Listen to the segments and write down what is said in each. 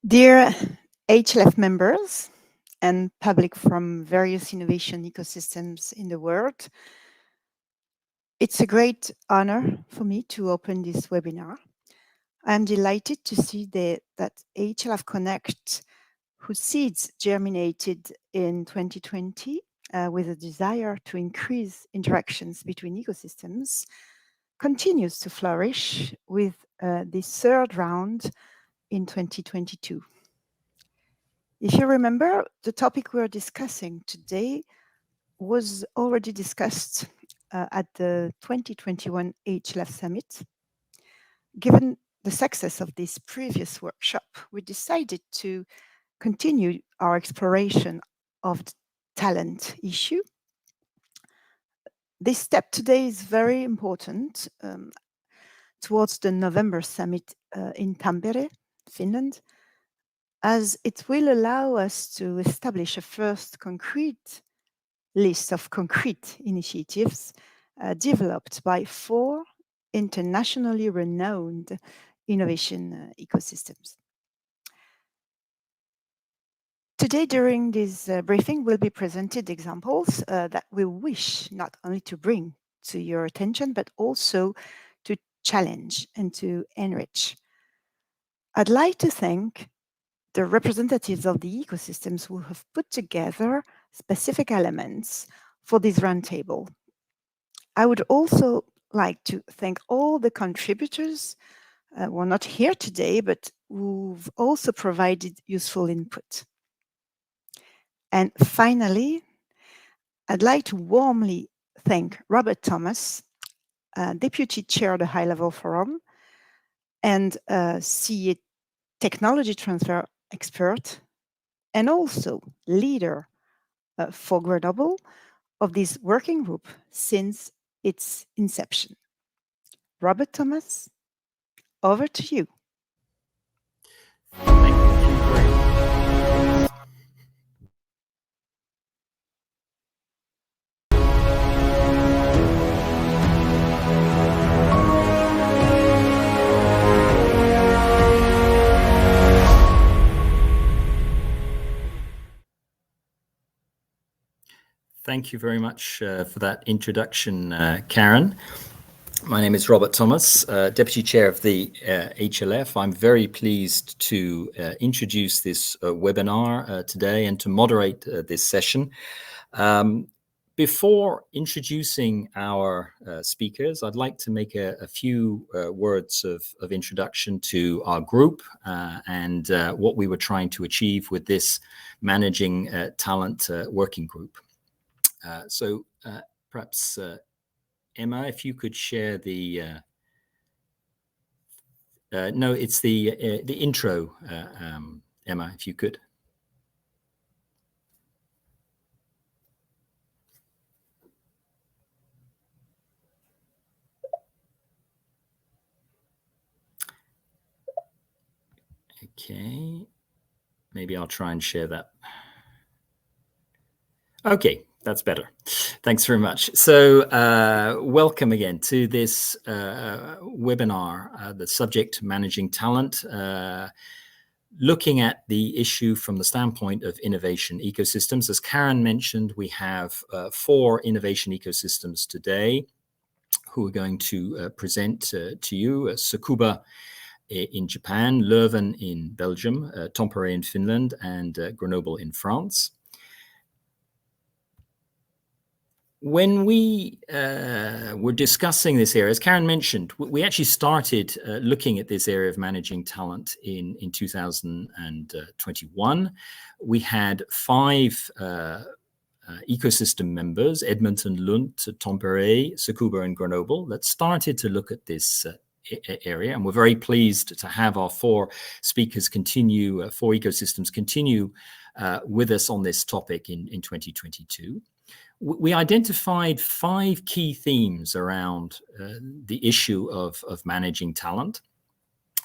Dear HLF members and public from various innovation ecosystems in the world, it's a great honor for me to open this webinar. I'm delighted to see that HLF Connect, whose seeds germinated in 2020 with a desire to increase interactions between ecosystems, continues to flourish with this third round in 2022. If you remember, the topic we're discussing today was already discussed at the 2021 HLF Summit. Given the success of this previous workshop, we decided to continue our exploration of the talent issue. This step today is very important towards the November Summit in Tampere, Finland, as it will allow us to establish a first concrete list of concrete initiatives developed by 4 internationally renowned innovation ecosystems. Today, during this briefing, will be presented examples that we wish not only to bring to your attention, but also to challenge and to enrich. I'd like to thank the representatives of the ecosystems who have put together specific elements for this roundtable. I would also like to thank all the contributors who are not here today, but who've also provided useful input. And finally, I'd like to warmly thank Robert Thomas, Deputy Chair of the High Level Forum and CA Technology Transfer Expert, and also leader for Grenoble of this working group since its inception. Robert Thomas, over to you. Thank you. Thank you very much for that introduction, Karen. My name is Robert Thomas, Deputy Chair of the HLF. I'm very pleased to introduce this webinar today and to moderate this session. Before introducing our speakers, I'd like to make a few words of introduction to our group and what we were trying to achieve with this Managing Talent Working Group. So perhaps Emma, if you could share the no, it's the intro, Emma, if you could. Okay, maybe I'll try and share that. Okay, that's better. Thanks very much. So welcome again to this webinar, the subject Managing Talent, looking at the issue from the standpoint of innovation ecosystems. As Karen mentioned, we have 4 innovation ecosystems today who are going to present to you. Tsukuba in Japan, Leuven in Belgium, Tampere in Finland, and Grenoble in France. When we were discussing this area, as Karen mentioned, we actually started looking at this area of managing talent in 2021. We had 5 ecosystem members, Edmonton, Lund, Tampere, Tsukuba, and Grenoble, that started to look at this area. And we're very pleased to have our 4 speakers continue, 4 ecosystems continue with us on this topic in 2022. We identified 5 key themes around the issue of managing talent.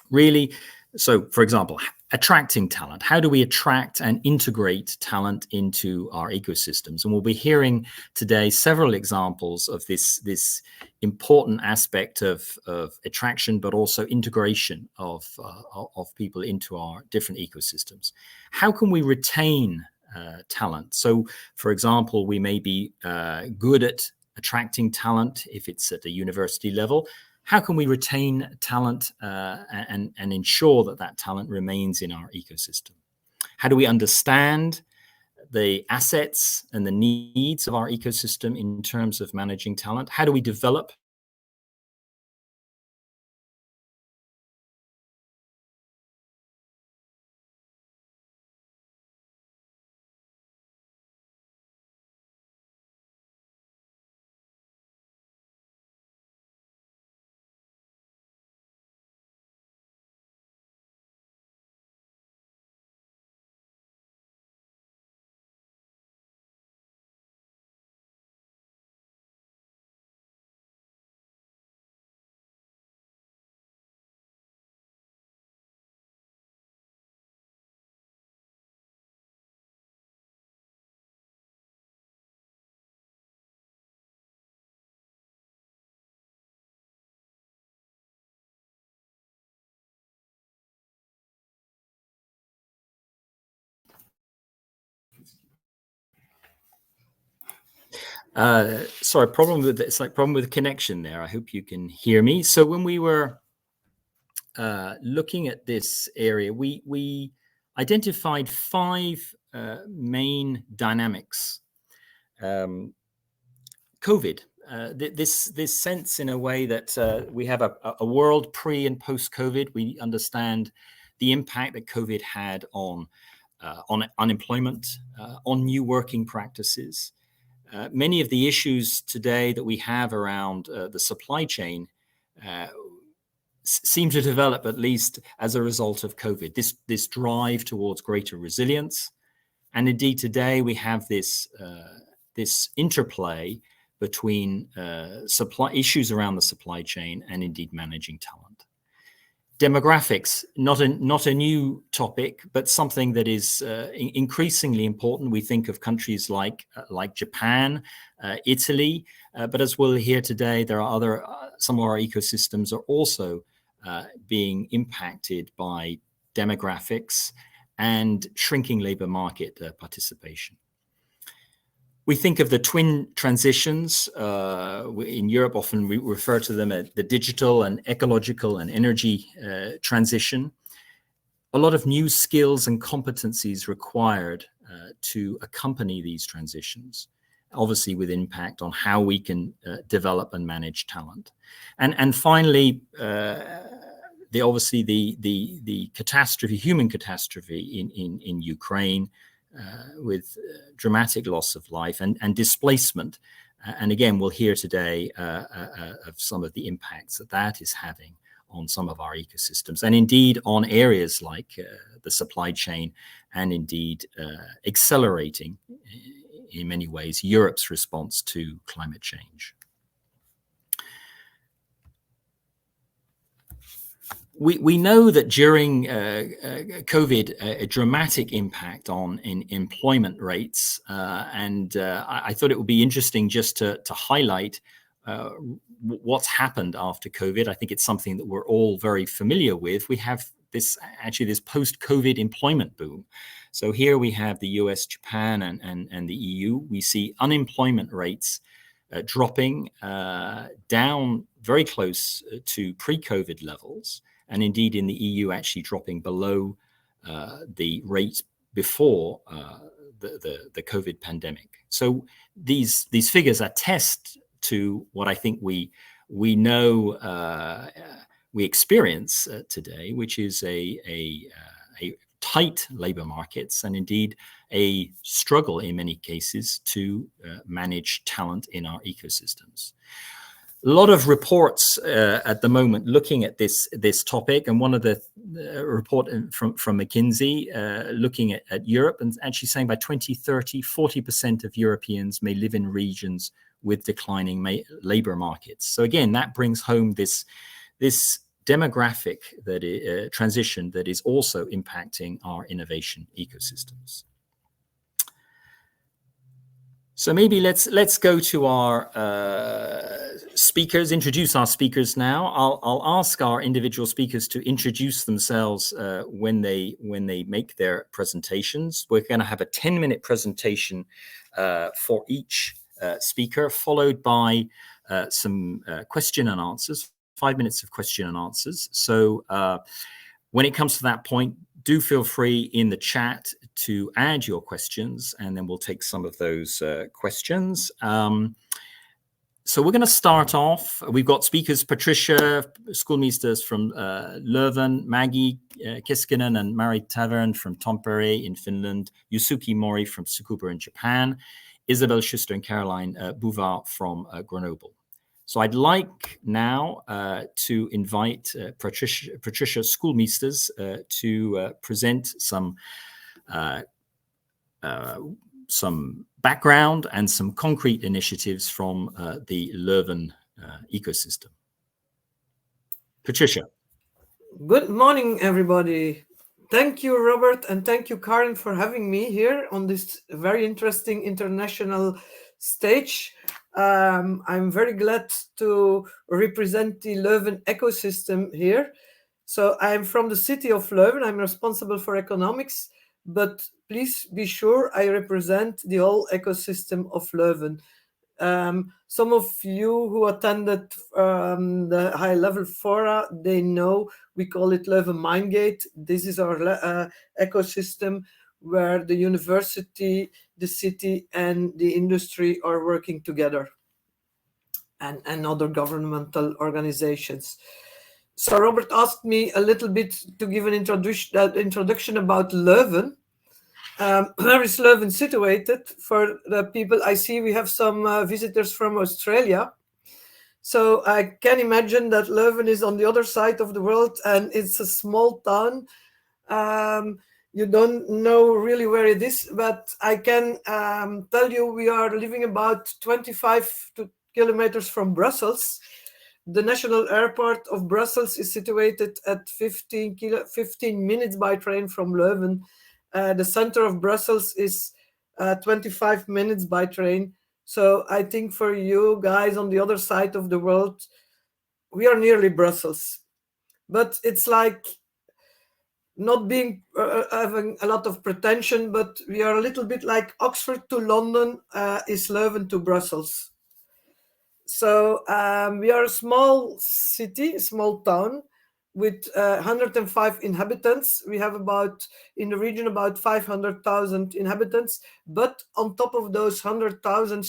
Really, so for example, attracting talent. How do we attract and integrate talent into our ecosystems? And we'll be hearing today several examples of this important aspect of attraction, but also integration of people into our different ecosystems. How can we retain talent? So, for example, we may be good at attracting talent if it's at the university level. How can we retain talent and ensure that that talent remains in our ecosystem? How do we understand the assets and the needs of our ecosystem in terms of managing talent? How do we develop sorry, problem with the connection there. I hope you can hear me. So when we were looking at this area, we identified 5 main dynamics. COVID, this sense in a way that we have a world pre and post COVID. We understand the impact that COVID had on unemployment, on new working practices. Many of the issues today that we have around the supply chain seem to develop, at least as a result of COVID. This drive towards greater resilience, and indeed today we have this interplay between supply issues around the supply chain and indeed managing talent. Demographics, not a new topic, but something that is increasingly important. We think of countries like Japan, Italy, but as we'll hear today, there are some of our ecosystems are also being impacted by demographics and shrinking labor market participation. We think of the twin transitions. In Europe, often we refer to them as the digital and ecological and energy transition. A lot of new skills and competencies required to accompany these transitions, obviously with impact on how we can develop and manage talent. And finally, the catastrophe, human catastrophe in Ukraine, with dramatic loss of life and displacement. And again, we'll hear today of some of the impacts that is having on some of our ecosystems, and indeed on areas like the supply chain, and indeed accelerating in many ways Europe's response to climate change. We know that during COVID, a dramatic impact on employment rates, and I thought it would be interesting just to highlight what's happened after COVID. I think it's something that we're all very familiar with. We have this post-COVID employment boom. So here we have the US, Japan, and the EU. We see unemployment rates dropping down very close to pre-COVID levels. And indeed in the EU actually dropping below the rate before the COVID pandemic. So these figures attest to what I think we know we experience today, which is a tight labor markets, and indeed a struggle in many cases to manage talent in our ecosystems. A lot of reports at the moment looking at this topic, and one of the report from McKinsey looking at Europe and actually saying by 2030, 40% of Europeans may live in regions with declining labor markets. So again, that brings home this demographic transition that is also impacting our innovation ecosystems. So maybe let's go to our speakers, introduce our speakers now. I'll ask our individual speakers to introduce themselves when they make their presentations. We're going to have a 10-minute presentation for each speaker, followed by some question and answers, 5 minutes of question and answers. So when it comes to that point, do feel free in the chat to add your questions, and then we'll take some of those questions. So we're going to start off. We've got speakers Patricia, schoolmeesters from Leuven, Maggie Kiskinen and Mari Tavern from Tampere in Finland, Yusuki Mori from Tsukuba in Japan, Isabel Schuster and Caroline Bouvard from Grenoble. So I'd like now to invite Patricia Schoolmeesters to present some background and some concrete initiatives from the Leuven ecosystem. Patricia. Good morning, everybody. Thank you, Robert, and thank you, Karin, for having me here on this very interesting international stage. I'm very glad to represent the Leuven ecosystem here. So I'm from the city of Leuven. I'm responsible for economics, but please be sure I represent the whole ecosystem of Leuven. Some of you who attended the high-level fora, they know we call it Leuven Mindgate. This is our ecosystem where the university, the city, and the industry are working together, and other governmental organizations. So Robert asked me a little bit to give an introduction about Leuven. Where is Leuven situated? For the people I see, we have some visitors from Australia. So I can imagine that Leuven is on the other side of the world, and it's a small town. You don't know really where it is, but I can tell you we are living about 25 kilometers from Brussels. The national airport of Brussels is situated at 15 minutes by train from Leuven. The center of Brussels is 25 minutes by train. So I think for you guys on the other side of the world, we are nearly Brussels. But it's like not being having a lot of pretension, but we are a little bit like Oxford to London is Leuven to Brussels. So we are a small city, a small town with 105 inhabitants. We have in the region about 500,000 inhabitants. But on top of those 100,000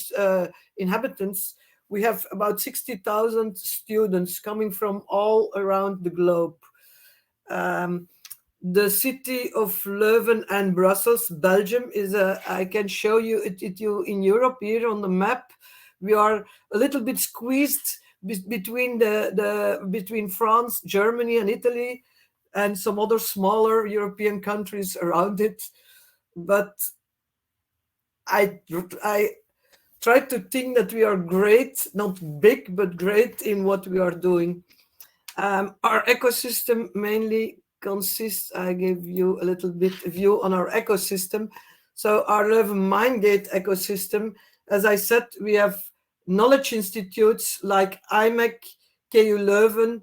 inhabitants, we have about 60,000 students coming from all around the globe. The city of Leuven and Brussels, Belgium, I can show you it in Europe here on the map. We are a little bit squeezed between between France, Germany, and Italy, and some other smaller European countries around it. But I try to think that we are great, not big, but great in what we are doing. Our ecosystem mainly consists, I give you a little bit view on our ecosystem. So our Leuven Mindgate ecosystem, as I said, we have knowledge institutes like IMEC, KU Leuven,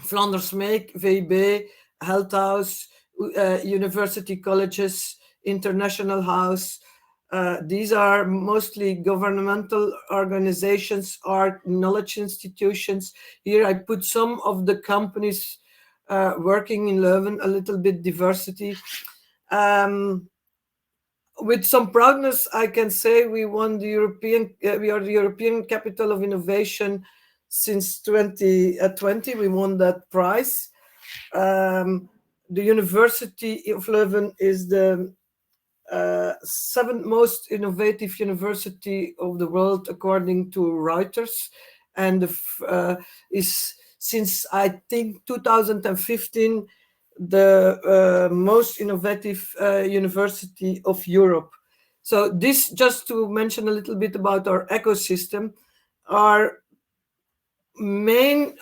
Flanders Meek, VIB, Health House, university colleges, International House. These are mostly governmental organizations or knowledge institutions. Here I put some of the companies working in Leuven, a little bit diversity. With some proudness, I can say we won the we are the European Capital of Innovation since 2020. We won that prize. The University of Leuven is the 7th most innovative university of the world, according to Reuters, and is since I think 2015 the most innovative university of Europe. So this, just to mention a little bit about our ecosystem, our main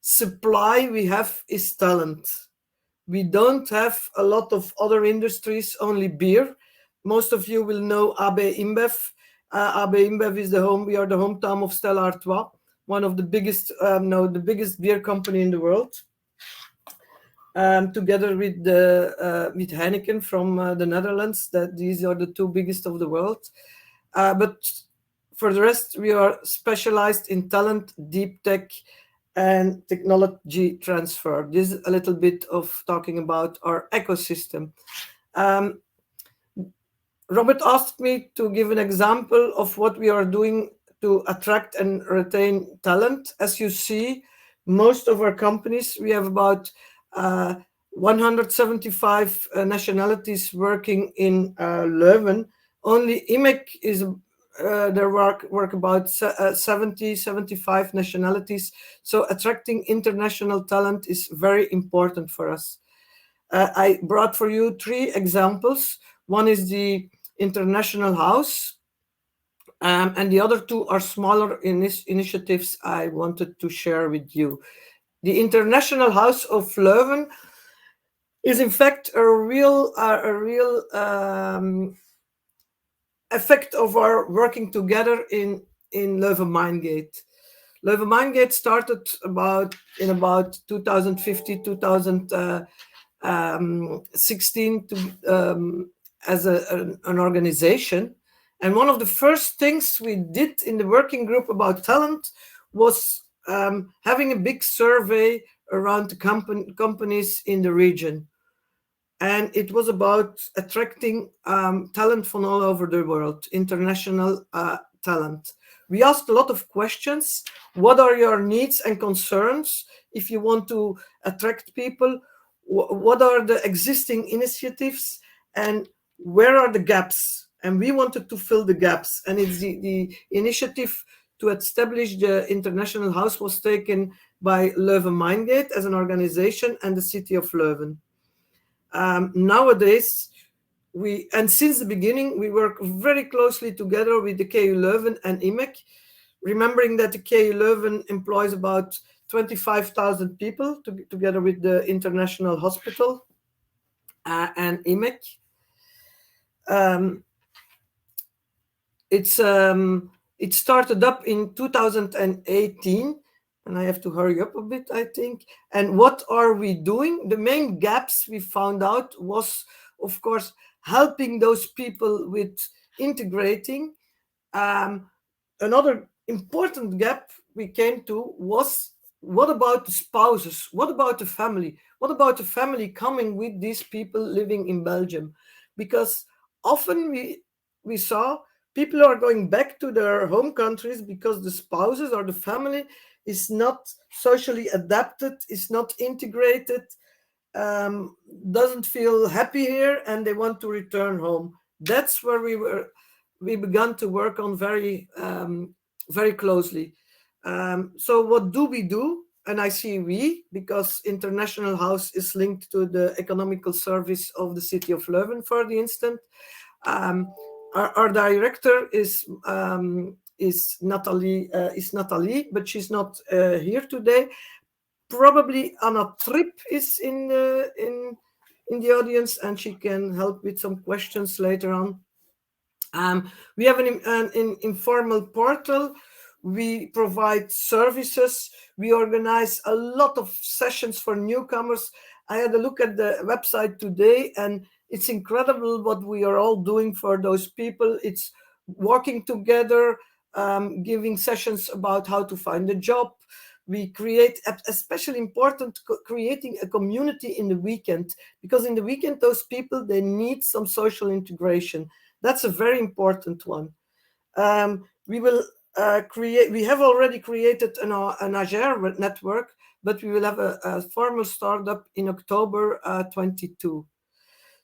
supply we have is talent. We don't have a lot of other industries, only beer. Most of you will know AB InBev. AB InBev is we are the hometown of Stella Artois, one of the biggest, the biggest beer company in the world. Together with with Heineken from the Netherlands, that these are the two biggest of the world. But for the rest, we are specialized in talent, deep tech, and technology transfer. This is a little bit of talking about our ecosystem. Robert asked me to give an example of what we are doing to attract and retain talent. As you see, most of our companies, we have about 175 nationalities working in Leuven. Only IMEC is there work about 70, 75 nationalities. So attracting international talent is very important for us. I brought for you 3 examples. One is the International House, and the other 2 are smaller initiatives I wanted to share with you. The International House of Leuven is in fact a real effect of our working together in Leuven Mindgate. Leuven Mindgate started in about 2015, 2016 as an organization. And one of the first things we did in the working group about talent was having a big survey around the companies in the region. And it was about attracting talent from all over the world, international talent. We asked a lot of questions. What are your needs and concerns if you want to attract people? What are the existing initiatives and where are the gaps? And we wanted to fill the gaps. And it's the initiative to establish the International House was taken by Leuven Mindgate as an organization and the city of Leuven. Nowadays, since the beginning, we work very closely together with the KU Leuven and IMEC, remembering that the KU Leuven employs about 25,000 people together with the International Hospital and IMEC. It started up in 2018, and I have to hurry up a bit, I think. And what are we doing? The main gaps we found out was, of course, helping those people with integrating. Another important gap we came to was, what about the spouses? What about the family? What about the family coming with these people living in Belgium? Because often we saw people are going back to their home countries because the spouses or the family is not socially adapted, is not integrated, doesn't feel happy here, and they want to return home. That's where we began to work on very closely. So what do we do? And I see we, because International House is linked to the economical service of the city of Leuven for the instant. Our director is Nathalie, but she's not here today. Probably Anna Tripp is in the audience, and she can help with some questions later on. We have an informal portal. We provide services. We organize a lot of sessions for newcomers. I had a look at the website today, and it's incredible what we are all doing for those people. It's walking together, giving sessions about how to find a job. We create, especially important, creating a community in the weekend, because in the weekend, those people, they need some social integration. That's a very important one. We will we have already created an Agile network, but we will have a formal startup in October 22.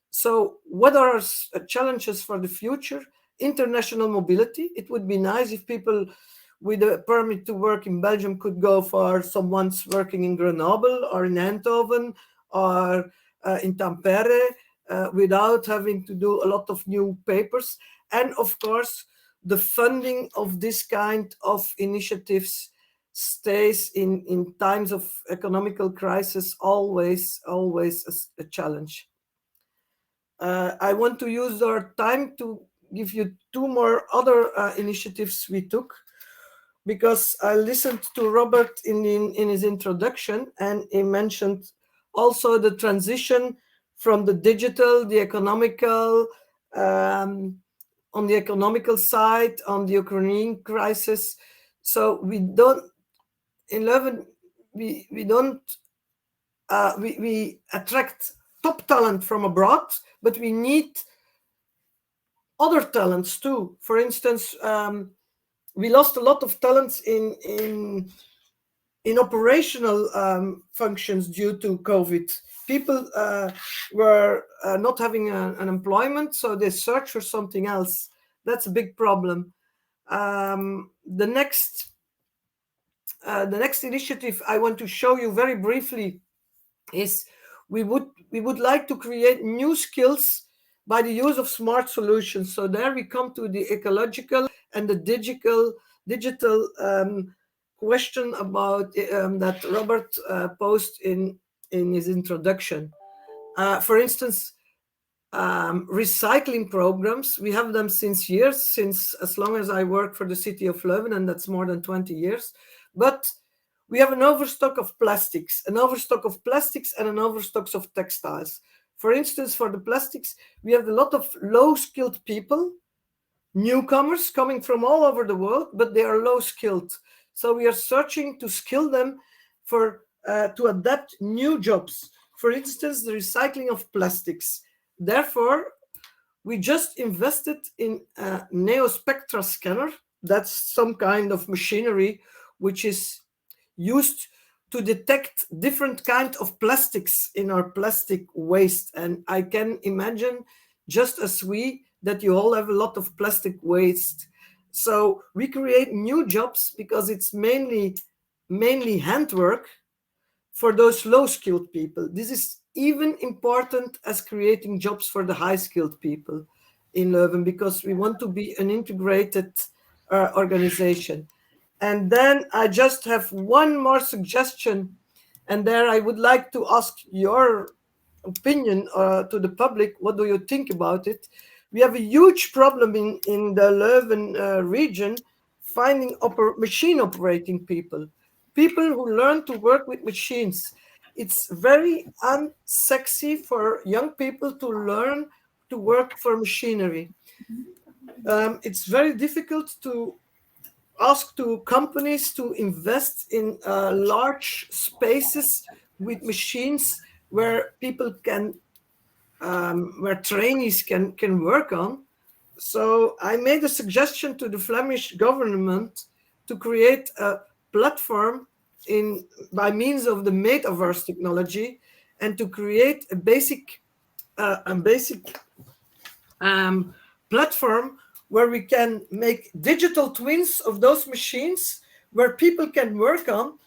So what are challenges for the future? International mobility. It would be nice if people with a permit to work in Belgium could go for some months working in Grenoble or in Eindhoven or in Tampere without having to do a lot of new papers. And of course, the funding of this kind of initiatives stays in times of economical crisis always a challenge. I want to use our time to give you two more other initiatives we took, because I listened to Robert in his introduction, and he mentioned also the transition from the digital, the economical, on the economical side, on the Ukrainian crisis. So we don't, in Leuven, we don't, we attract top talent from abroad, but we need other talents too. For instance, we lost a lot of talents in operational functions due to COVID. People were not having an employment, so they search for something else. That's a big problem. The next initiative I want to show you very briefly is we would like to create new skills by the use of smart solutions. So there we come to the ecological and the digital question about that Robert posed in his introduction. For instance, recycling programs, we have them since years, since as long as I work for the city of Leuven, and that's more than 20 years. But we have an overstock of plastics, and an overstock of textiles. For instance, for the plastics, we have a lot of low-skilled people, newcomers coming from all over the world, but they are low-skilled. So we are searching to skill them for to adapt new jobs. For instance, the recycling of plastics. Therefore, we just invested in a neospectra scanner. That's some kind of machinery which is used to detect different kinds of plastics in our plastic waste. And I can imagine, just as that you all have a lot of plastic waste. So we create new jobs because it's mainly handwork for those low-skilled people. This is even important as creating jobs for the high-skilled people in Leuven, because we want to be an integrated organization. And then I just have one more suggestion, and there I would like to ask your opinion to the public. What do you think about it? We have a huge problem in the Leuven region finding machine operating people who learn to work with machines. It's very unsexy for young people to learn to work for machinery. It's very difficult to ask to companies to invest in large spaces with machines where people can, where trainees can work on. So I made a suggestion to the Flemish government to create a platform by means of the metaverse technology, and to create a basic platform where we can make digital twins of those machines where people can work on,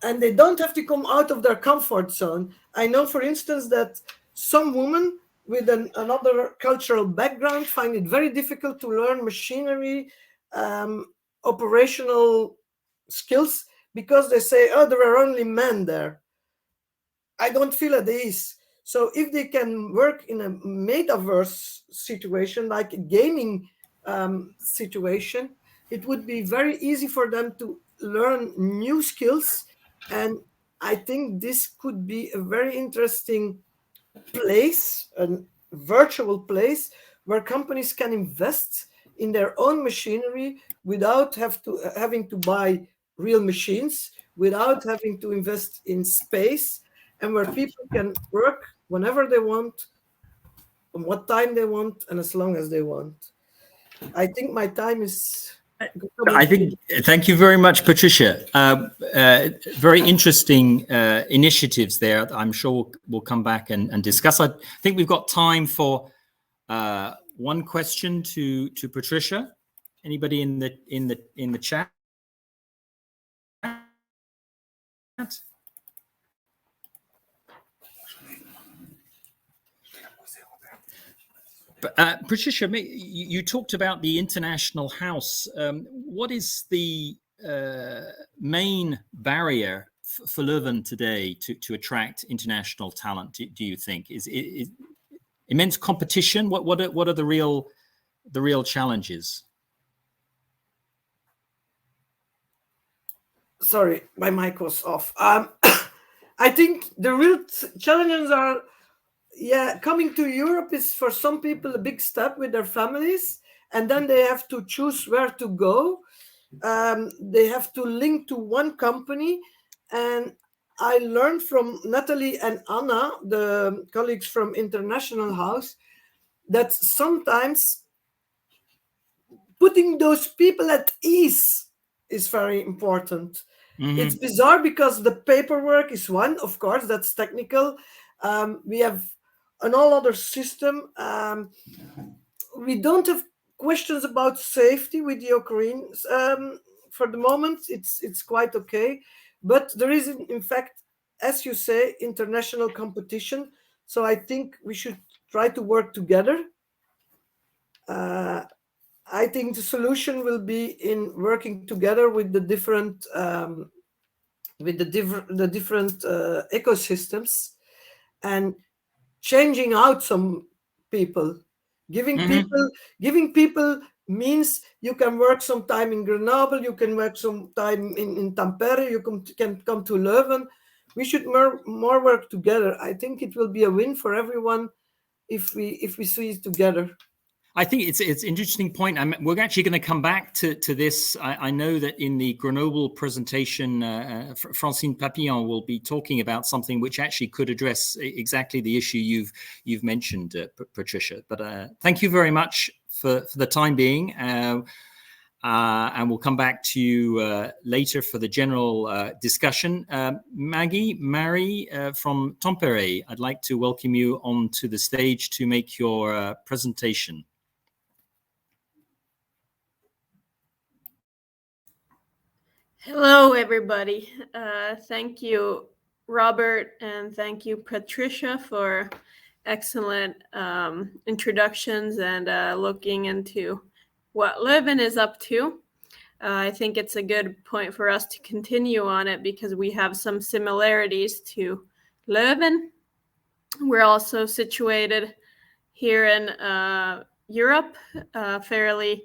and they don't have to come out of their comfort zone. I know, for instance, that some women with another cultural background find it very difficult to learn machinery, operational skills, because they say, oh, there are only men there. I don't feel at ease. So if they can work in a metaverse situation, like a gaming situation, it would be very easy for them to learn new skills. And I think this could be a very interesting place, a virtual place, where companies can invest in their own machinery without having to buy real machines, without having to invest in space, and where people can work whenever they want, on what time they want, and as long as they want. I think my time is... Thank you very much, Patricia. Very interesting initiatives there. I'm sure we'll come back and discuss. I think we've got time for one question to Patricia. Anybody in the chat? Patricia, you talked about the international house. What is the main barrier for Leuven today to attract international talent? Do you think is immense competition? What are the real challenges? Sorry, my mic was off. I think the real challenges are, coming to Europe is for some people a big step with their families, and then they have to choose where to go. They have to link to one company, and I learned from Natalie and Anna, the colleagues from International House, that sometimes putting those people at ease is very important. Mm-hmm. It's bizarre because the paperwork is one, of course, that's technical. We have an all other system. We don't have questions about safety with the Ukrainians. For the moment, it's quite okay. But there is, in fact, as you say, international competition. So I think we should try to work together. I think the solution will be in working together with the different ecosystems, and changing out some people. Giving people means you can work some time in Grenoble, you can work some time in Tampere, you can come to Leuven. We should more work together. I think it will be a win for everyone if we see it together. I think it's an interesting point. We're actually going to come back to this. I know that in the Grenoble presentation, Francine Papillon will be talking about something which actually could address exactly the issue you've mentioned, Patricia. But thank you very much for the time being. And we'll come back to you later for the general discussion. Marie from Tampere, I'd like to welcome you onto the stage to make your presentation. Hello, everybody. Thank you, Robert, and thank you, Patricia, for excellent introductions and looking into what Leuven is up to. I think it's a good point for us to continue on it because we have some similarities to Leuven. We're also situated here in Europe, fairly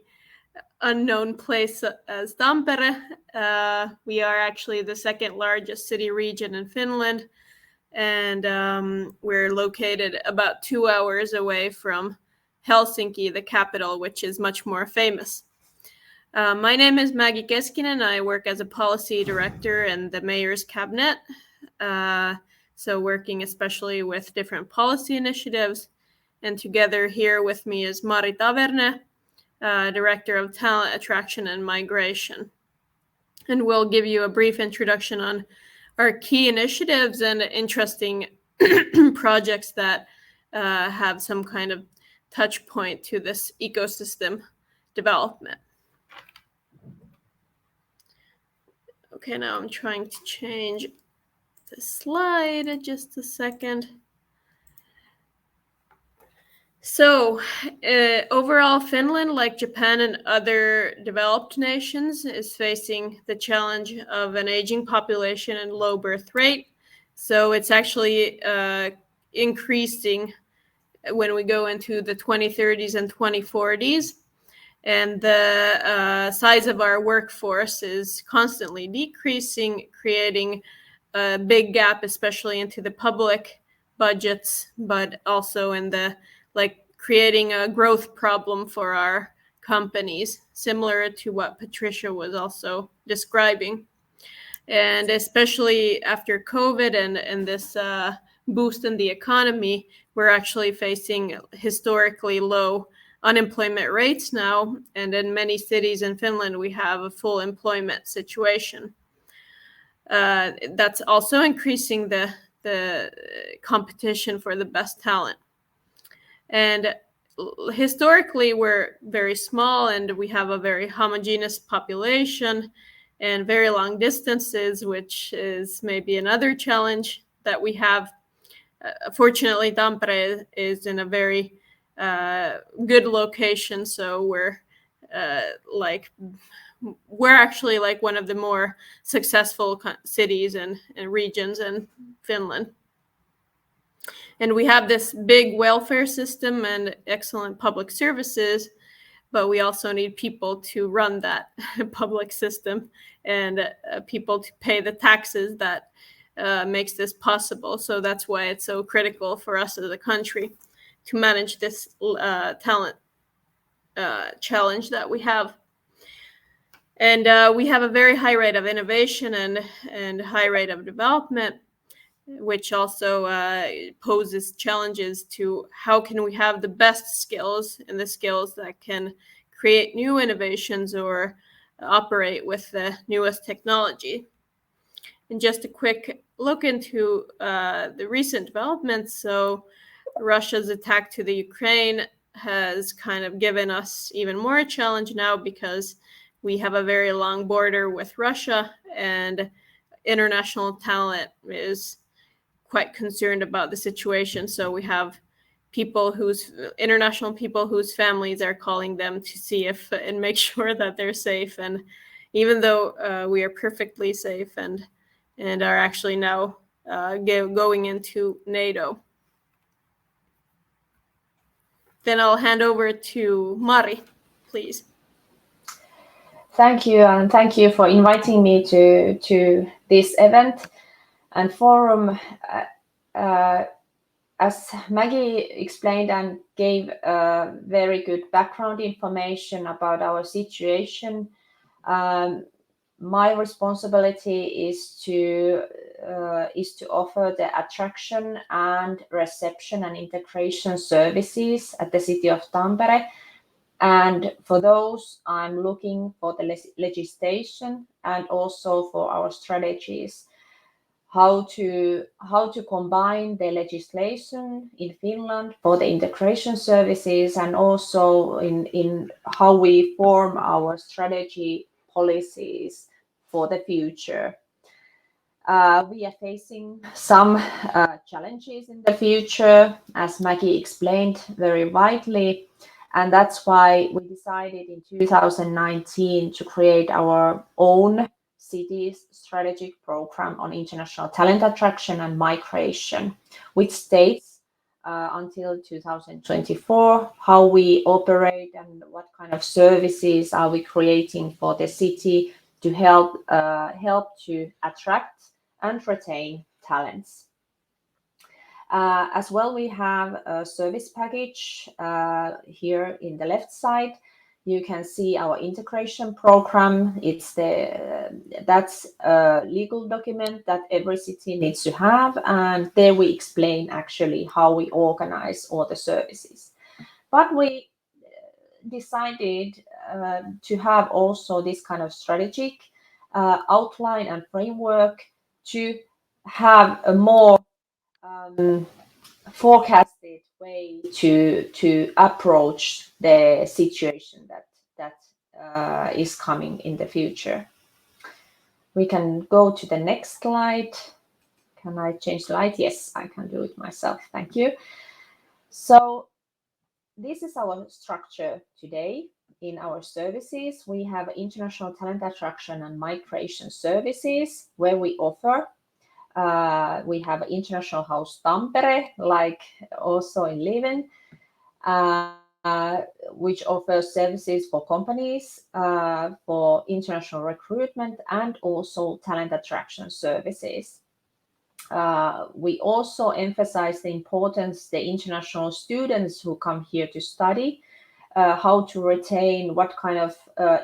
unknown place as Tampere. We are actually the second largest city region in Finland, and we're located about 2 hours away from Helsinki, the capital, which is much more famous. My name is Maggie Keskinen. I work as a policy director in the mayor's cabinet, so working especially with different policy initiatives. And together here with me is Mari Taverne, Director of Talent Attraction and Migration. And we'll give you a brief introduction on our key initiatives and interesting projects that have some kind of touch point to this ecosystem development. Okay, now I'm trying to change the slide just a second. So overall, Finland, like Japan and other developed nations, is facing the challenge of an aging population and low birth rate. So it's actually increasing when we go into the 2030s and 2040s. And the size of our workforce is constantly decreasing, creating a big gap, especially into the public budgets, but also in the creating a growth problem for our companies, similar to what Patricia was also describing. And especially after COVID and this boost in the economy, we're actually facing historically low unemployment rates now. And in many cities in Finland, we have a full employment situation. That's also increasing the competition for the best talent. And historically, we're very small and we have a very homogeneous population and very long distances, which is maybe another challenge that we have. Fortunately, Tampere is in a very good location, so we're like we're actually like one of the more successful cities and regions in Finland. And we have this big welfare system and excellent public services, but we also need people to run that public system and people to pay the taxes that makes this possible. So that's why it's so critical for us as a country to manage this talent challenge that we have. And we have a very high rate of innovation and high rate of development, which also poses challenges to how can we have the best skills and the skills that can create new innovations or operate with the newest technology. And just a quick look into the recent developments. So Russia's attack to the Ukraine has kind of given us even more a challenge now because we have a very long border with Russia, and international talent is quite concerned about the situation. So we have international people whose families are calling them to see if and make sure that they're safe. And even though we are perfectly safe and are actually now going into NATO. Then I'll hand over to Mari, please. Thank you, and thank you for inviting me to this event and forum. As Maggie explained and gave very good background information about our situation, my responsibility is to offer the attraction and reception and integration services at the city of Tampere. And for those, I'm looking for the legislation and also for our strategies, how to combine the legislation in Finland for the integration services, and also in how we form our strategy policies for the future. We are facing some challenges in the future, as Maggie explained very widely. And that's why we decided in 2019 to create our own city's strategic program on international talent attraction and migration, which states until 2024 how we operate and what kind of services are we creating for the city to help to attract and retain talents. As well, we have a service package here in the left side. You can see our integration program. That's a legal document that every city needs to have, and there we explain actually how we organize all the services. But we decided to have also this kind of strategic outline and framework to have a more forecasted way to approach the situation that is coming in the future. We can go to the next slide. Can I change slide? Yes, I can do it myself. Thank you. So this is our structure today in our services. We have international talent attraction and migration services where we offer. We have International House Tampere, like also in Leuven, which offers services for companies, for international recruitment, and also talent attraction services. We also emphasize the importance the international students who come here to study, how to retain, what kind of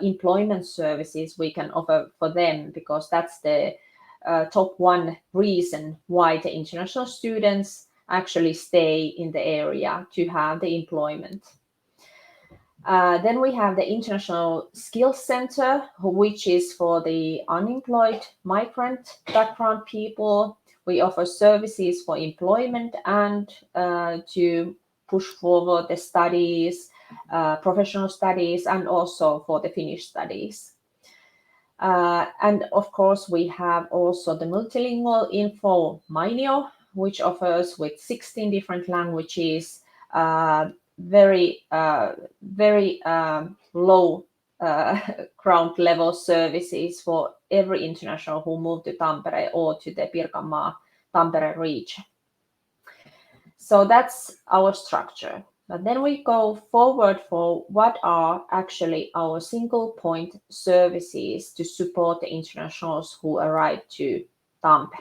employment services we can offer for them, because that's the top one reason why the international students actually stay in the area to have the employment. Then we have the International Skills Center, which is for the unemployed migrant background people. We offer services for employment and to push forward the studies, professional studies, and also for the Finnish studies. And of course, we have also the multilingual info Mainio, which offers with 16 different languages, very low ground level services for every international who moved to Tampere or to the Pirkanmaa Tampere region. So that's our structure. But then we go forward for what are actually our single point services to support the internationals who arrive to Tampere.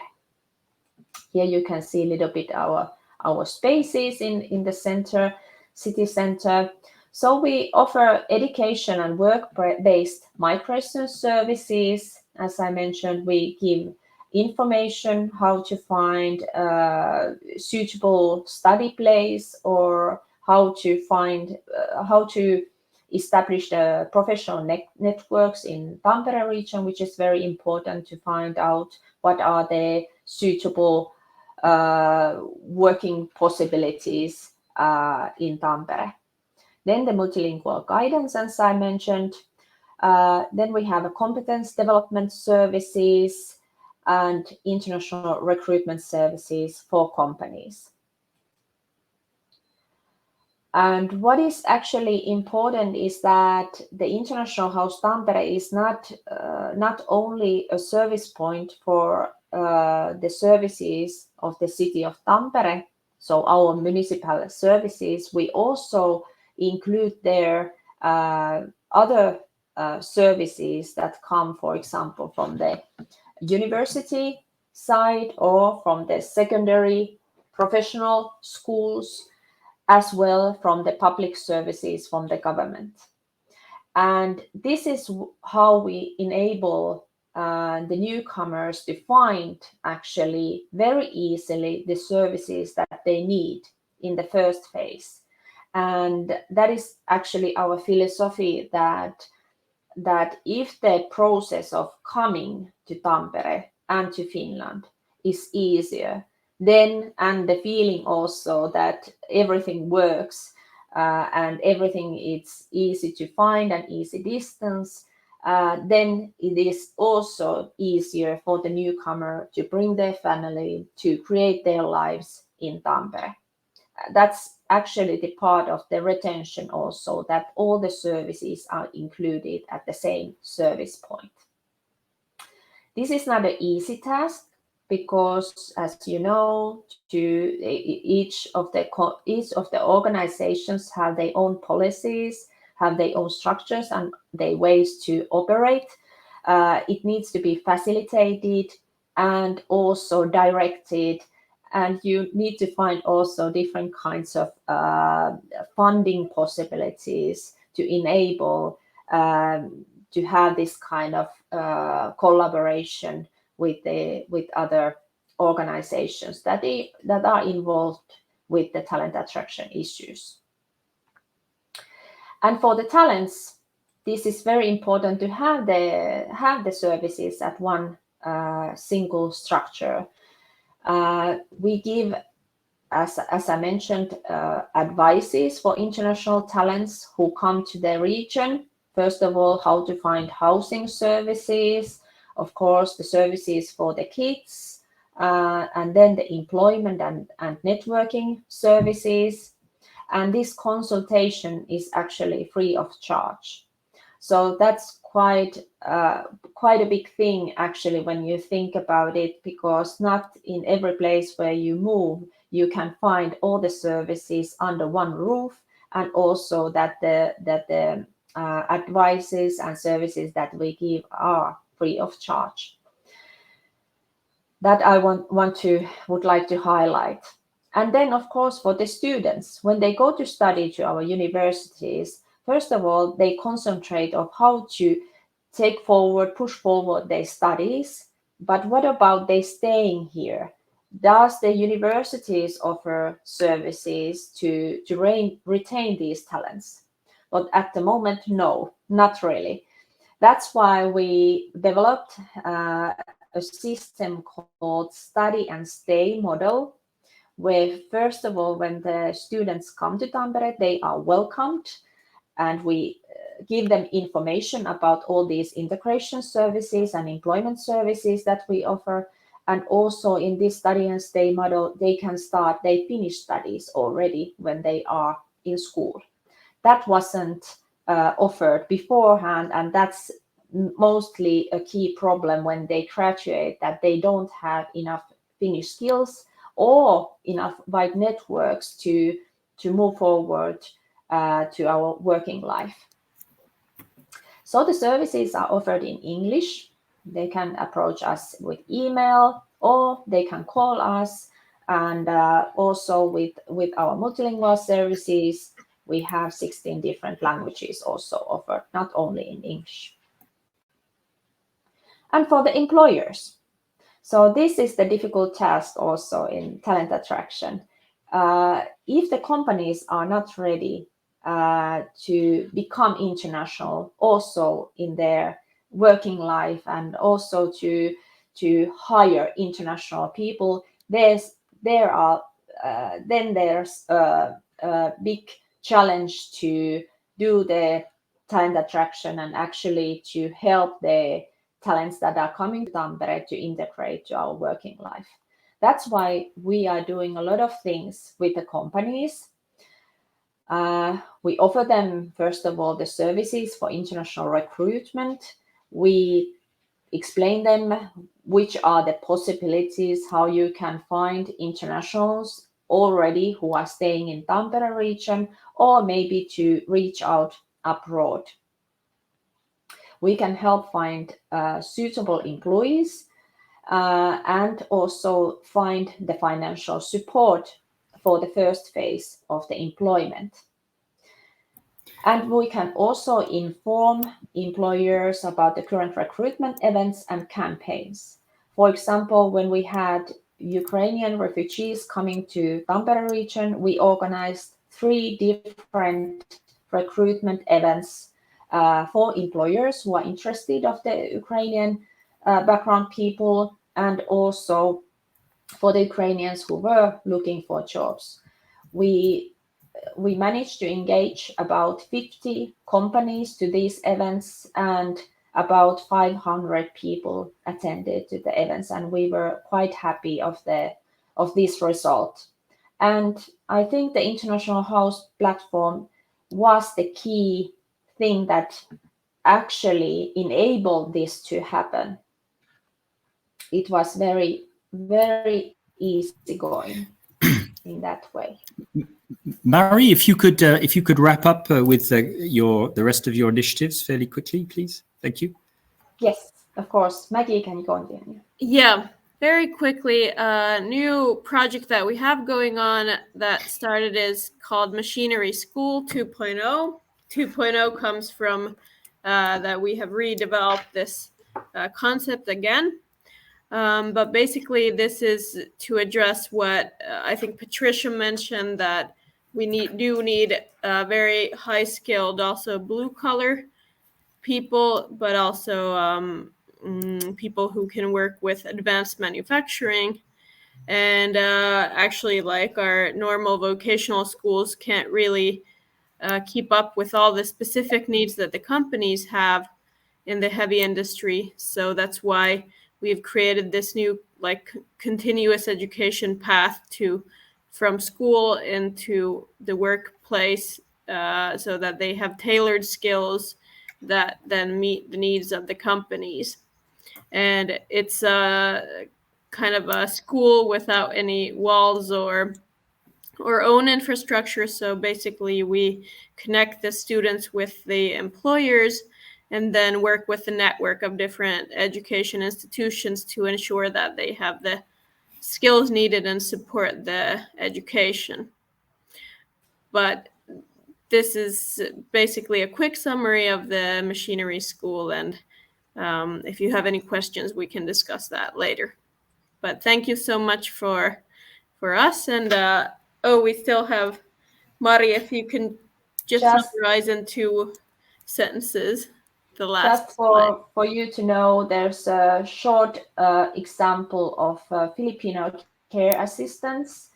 Here you can see a little bit our spaces in the center, city center. So we offer education and work-based migration services. As I mentioned, we give information how to find a suitable study place, or how to establish the professional networks in Tampere region, which is very important to find out what are the suitable working possibilities in Tampere. Then the multilingual guidance, as I mentioned. Then we have a competence development services and international recruitment services for companies. And what is actually important is that the International House Tampere is not only a service point for the services of the city of Tampere, so our municipal services. We also include there other services that come, for example, from the university side or from the secondary professional schools, as well from the public services from the government. And this is how we enable the newcomers to find actually very easily the services that they need in the first phase. And that is actually our philosophy, that if the process of coming to Tampere and to Finland is easier, then, and the feeling also that everything works and everything is easy to find and easy distance, then it is also easier for the newcomer to bring their family, to create their lives in Tampere. That's actually the part of the retention also, that all the services are included at the same service point. This is not an easy task, because, as you know, each of the organizations have their own policies, have their own structures and their ways to operate. It needs to be facilitated and also directed, and you need to find also different kinds of funding possibilities to enable to have this kind of collaboration with other organizations that are involved with the talent attraction issues. And for the talents, this is very important to have the services at one single structure. We give, as I mentioned, advices for international talents who come to the region. First of all, how to find housing services, of course, the services for the kids, and then the employment and networking services. And this consultation is actually free of charge. So that's quite a big thing, actually, when you think about it, because not in every place where you move, you can find all the services under one roof, and also that the advices and services that we give are free of charge. That I would like to highlight. And then, of course, for the students, when they go to study to our universities, first of all, they concentrate on how to push forward their studies. But what about they staying here? Does the universities offer services to retain these talents? But at the moment, no, not really. That's why we developed a system called Study and Stay model, where, first of all, when the students come to Tampere, they are welcomed, and we give them information about all these integration services and employment services that we offer. And also in this Study and Stay model, they can start their Finnish studies already when they are in school. That wasn't offered beforehand, and that's mostly a key problem when they graduate, that they don't have enough Finnish skills or enough wide networks to move forward to our working life. So the services are offered in English. They can approach us with email or they can call us. And also with our multilingual services, we have 16 different languages also offered, not only in English. And for the employers, so this is the difficult task also in talent attraction. If the companies are not ready to become international also in their working life and also to hire international people, there's a big challenge to do the talent attraction and actually to help the talents that are coming to Tampere to integrate to our working life. That's why we are doing a lot of things with the companies. We offer them, first of all, the services for international recruitment. We explain them which are the possibilities, how you can find internationals already who are staying in Tampere region, or maybe to reach out abroad. We can help find suitable employees and also find the financial support for the first phase of the employment. And we can also inform employers about the current recruitment events and campaigns. For example, when we had Ukrainian refugees coming to Tampere region, we organized 3 different recruitment events for employers who are interested of the Ukrainian background people, and also for the Ukrainians who were looking for jobs. We managed to engage about 50 companies to these events, and about 500 people attended to the events, and we were quite happy of this result. And I think the International House platform was the key thing that actually enabled this to happen. It was very, very easygoing in that way. Mari, if you could wrap up with the rest of your initiatives fairly quickly, please. Thank you. Yes, of course. Maggie, can you continue? Yeah, very quickly. A new project that we have going on that started is called Machinery School 2.0. 2.0 comes from that we have redeveloped this concept again. But basically, this is to address what I think Patricia mentioned, that we need very high-skilled, also blue-collar people, but also people who can work with advanced manufacturing. And actually, like, our normal vocational schools can't really keep up with all the specific needs that the companies have in the heavy industry. So that's why we've created this new continuous education path from school into the workplace, so that they have tailored skills that then meet the needs of the companies. And it's kind of a school without any walls or own infrastructure. So basically, we connect the students with the employers and then work with the network of different education institutions to ensure that they have the skills needed and support the education. But this is basically a quick summary of the machinery school, and if you have any questions, we can discuss that later. But thank you so much for us. And we still have Mari, if you can just summarize in 2 sentences the last just slide. for you to know, there's a short example of Filipino care assistance,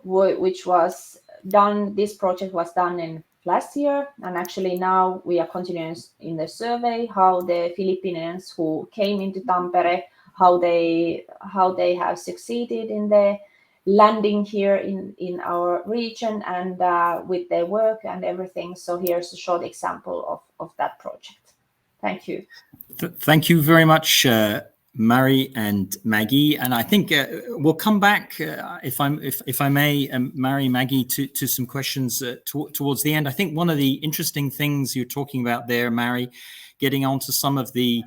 which was done. This project was done in last year, and actually now we are continuing in the survey how the Filipinos who came into Tampere, how they have succeeded in the landing here in our region and with their work and everything. So here's a short example of that project. Thank you. Thank you very much, Mari and Maggie. And I think we'll come back, if I may, Mari, Maggie, to some questions towards the end. I think one of the interesting things you're talking about there, Mari, getting onto some of the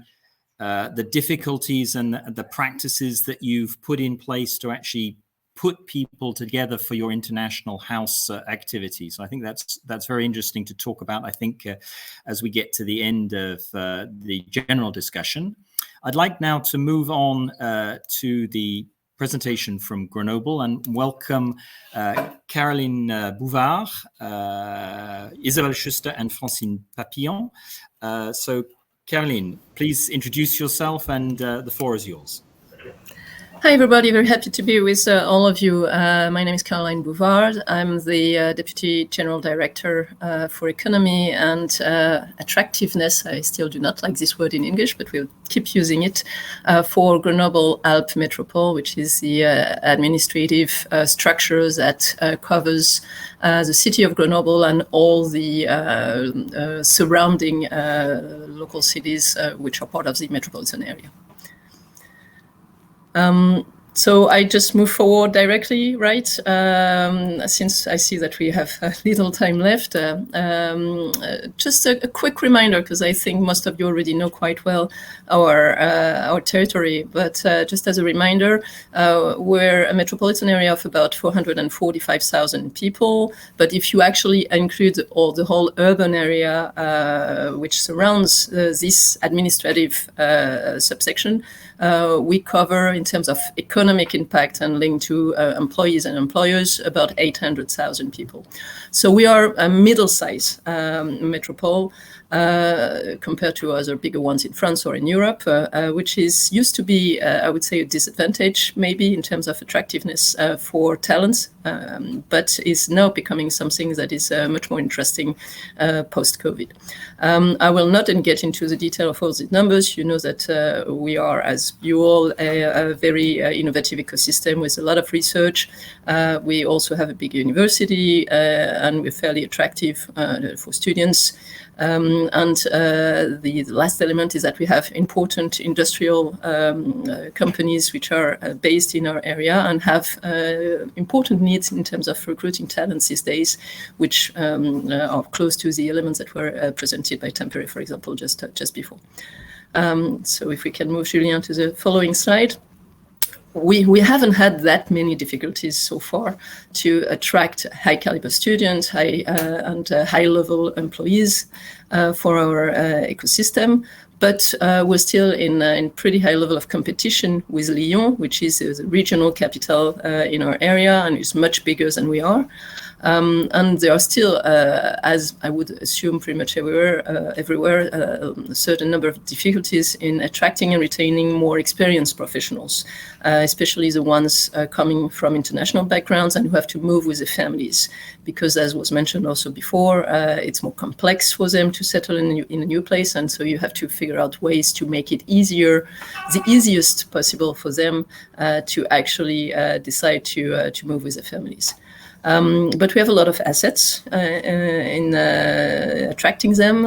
difficulties and the practices that you've put in place to actually put people together for your international house activities. I think that's very interesting to talk about. I think as we get to the end of the general discussion, I'd like now to move on to the presentation from Grenoble and welcome Caroline Bouvard, Isabelle Schuster, and Francine Papillon. So Caroline, please introduce yourself and the floor is yours. Hi, everybody. Very happy to be with all of you. My name is Caroline Bouvard. I'm the Deputy General Director for Economy and Attractiveness. I still do not like this word in English, but we'll keep using it for Grenoble Alpes Metropole, which is the administrative structures that covers the city of Grenoble and all the surrounding local cities which are part of the metropolitan area. So I just move forward directly, right? Since I see that we have little time left, just a quick reminder, because I think most of you already know quite well our territory. But just as a reminder, we're a metropolitan area of about 445,000 people. But if you actually include the whole urban area, which surrounds this administrative subsection, we cover, in terms of economic impact and linked to employees and employers, about 800,000 people. So we are a middle-sized metropole compared to other bigger ones in France or in Europe, which used to be, I would say, a disadvantage maybe in terms of attractiveness for talents, but is now becoming something that is much more interesting post-COVID. I will not get into the detail of all the numbers. You know that we are, as you all, a very innovative ecosystem with a lot of research. We also have a big university and we're fairly attractive for students. And the last element is that we have important industrial companies which are based in our area and have important needs in terms of recruiting talents these days, which are close to the elements that were presented by Tampere, for example, just before. So if we can move, Julien, to the following slide. We haven't had that many difficulties so far to attract high caliber students, and high-level employees for our ecosystem. But we're still in pretty high level of competition with Lyon, which is the regional capital in our area and is much bigger than we are. And there are still, as I would assume pretty much everywhere, a certain number of difficulties in attracting and retaining more experienced professionals, especially the ones coming from international backgrounds and who have to move with their families. Because as was mentioned also before, it's more complex for them to settle in a new place. And so you have to figure out ways to make it easier, the easiest possible for them to actually decide to move with their families. But we have a lot of assets in attracting them,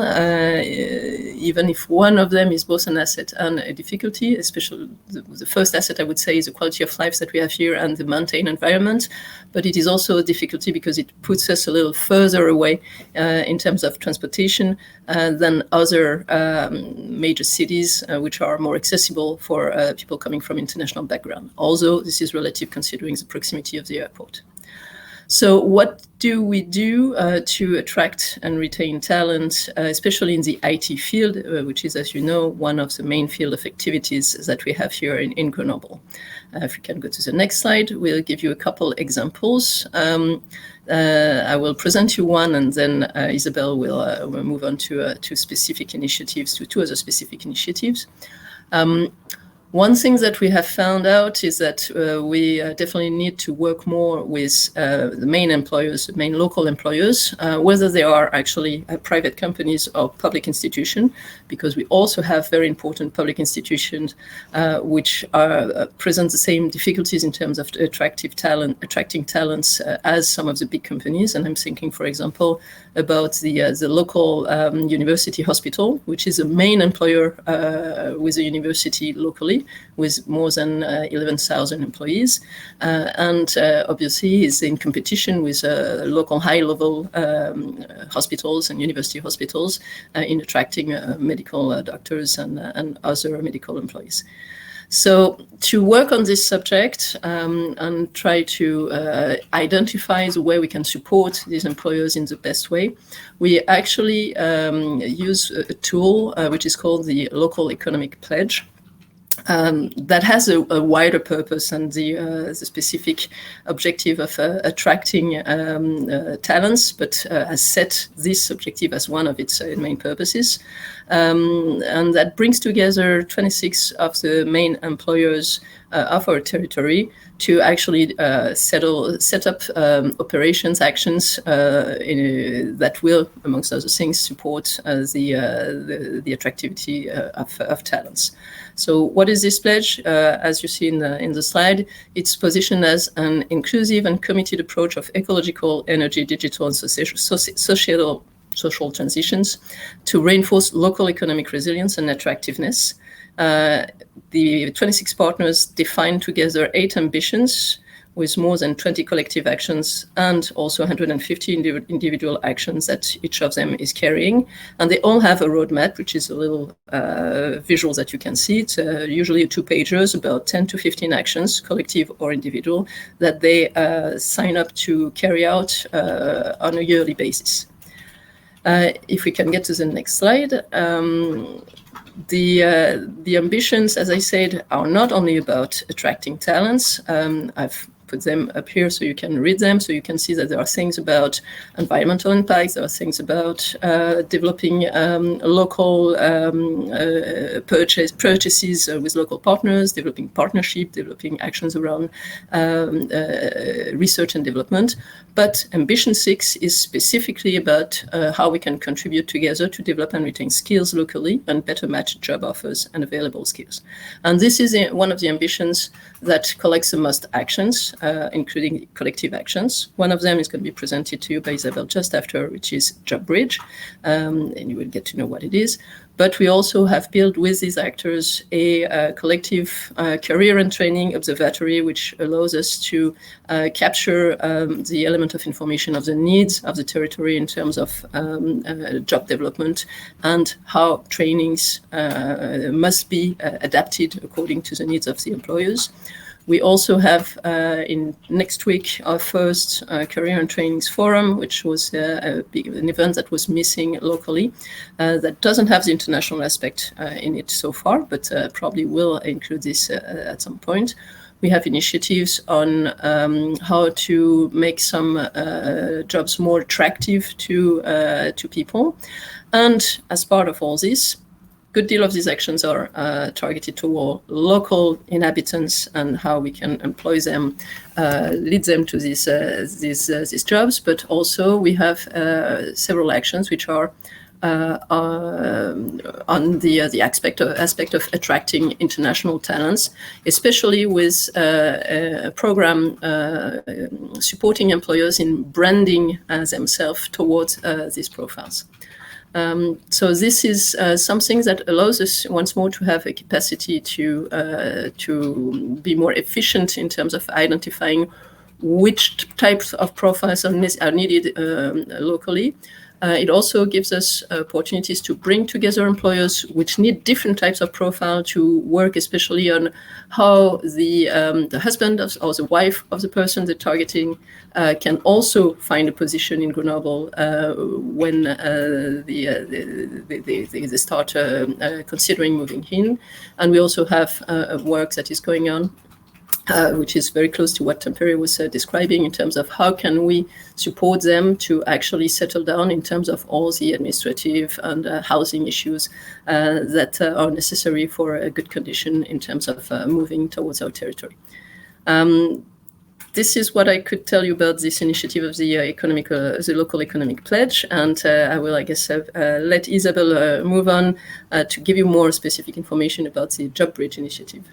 even if one of them is both an asset and a difficulty. Especially the first asset, I would say, is the quality of life that we have here and the mountain environment. But it is also a difficulty because it puts us a little further away in terms of transportation than other major cities, which are more accessible for people coming from international background. Although this is relative considering the proximity of the airport. So what do we do to attract and retain talent, especially in the IT field, which is, as you know, one of the main field of activities that we have here in Grenoble? If we can go to the next slide, we'll give you a couple examples. I will present you one, and then Isabelle will move on to specific initiatives, to two other specific initiatives. One thing that we have found out is that we definitely need to work more with the main employers, the main local employers, whether they are actually private companies or public institutions, because we also have very important public institutions which present the same difficulties in terms of attracting talents as some of the big companies. And I'm thinking, for example, about the local university hospital, which is a main employer with a university locally, with more than 11,000 employees, and obviously is in competition with local high-level hospitals and university hospitals in attracting medical doctors and other medical employees. So to work on this subject and try to identify the way we can support these employers in the best way, we actually use a tool which is called the Local Economic Pledge. That has a wider purpose and the specific objective of attracting talents, but has set this objective as one of its main purposes. And that brings together 26 of the main employers of our territory to actually set up operations, actions that will, amongst other things, support the attractivity of talents. So what is this pledge? As you see in the slide, it's positioned as an inclusive and committed approach of ecological, energy, digital, and social transitions to reinforce local economic resilience and attractiveness. The 26 partners define together 8 ambitions with more than 20 collective actions and also 150 individual actions that each of them is carrying. And they all have a roadmap, which is a little visual that you can see. It's usually 2 pages, about 10 to 15 actions, collective or individual, that they sign up to carry out on a yearly basis. If we can get to the next slide. The ambitions, as I said, are not only about attracting talents. I've put them up here so you can read them, so you can see that there are things about environmental impacts, there are things about developing local purchases with local partners, developing partnership, developing actions around research and development. But Ambition 6 is specifically about how we can contribute together to develop and retain skills locally and better match job offers and available skills. And this is one of the ambitions that collects the most actions, including collective actions. One of them is going to be presented to you by Isabel just after, which is Job Bridge, and you will get to know what it is. But we also have built with these actors a collective career and training observatory, which allows us to capture the element of information of the needs of the territory in terms of job development and how trainings must be adapted according to the needs of the employers. We also have in next week our first Career and Trainings Forum, which was an event that was missing locally, that doesn't have the international aspect in it so far, but probably will include this at some point. We have initiatives on how to make some jobs more attractive to people. And as part of all this, good deal of these actions are targeted toward local inhabitants and how we can employ them, lead them to these jobs. But also we have several actions which are on the aspect of attracting international talents, especially with a program supporting employers in branding themselves towards these profiles. So this is something that allows us once more to have a capacity to be more efficient in terms of identifying which types of profiles are needed locally. It also gives us opportunities to bring together employers which need different types of profile to work, especially on how the husband or the wife of the person they're targeting can also find a position in Grenoble when they start considering moving in. And we also have work that is going on which is very close to what Tempere was describing in terms of how can we support them to actually settle down in terms of all the administrative and housing issues that are necessary for a good condition in terms of moving towards our territory. This is what I could tell you about this initiative of the local economic pledge, and I will, I guess, let Isabel move on to give you more specific information about the Job Bridge initiative.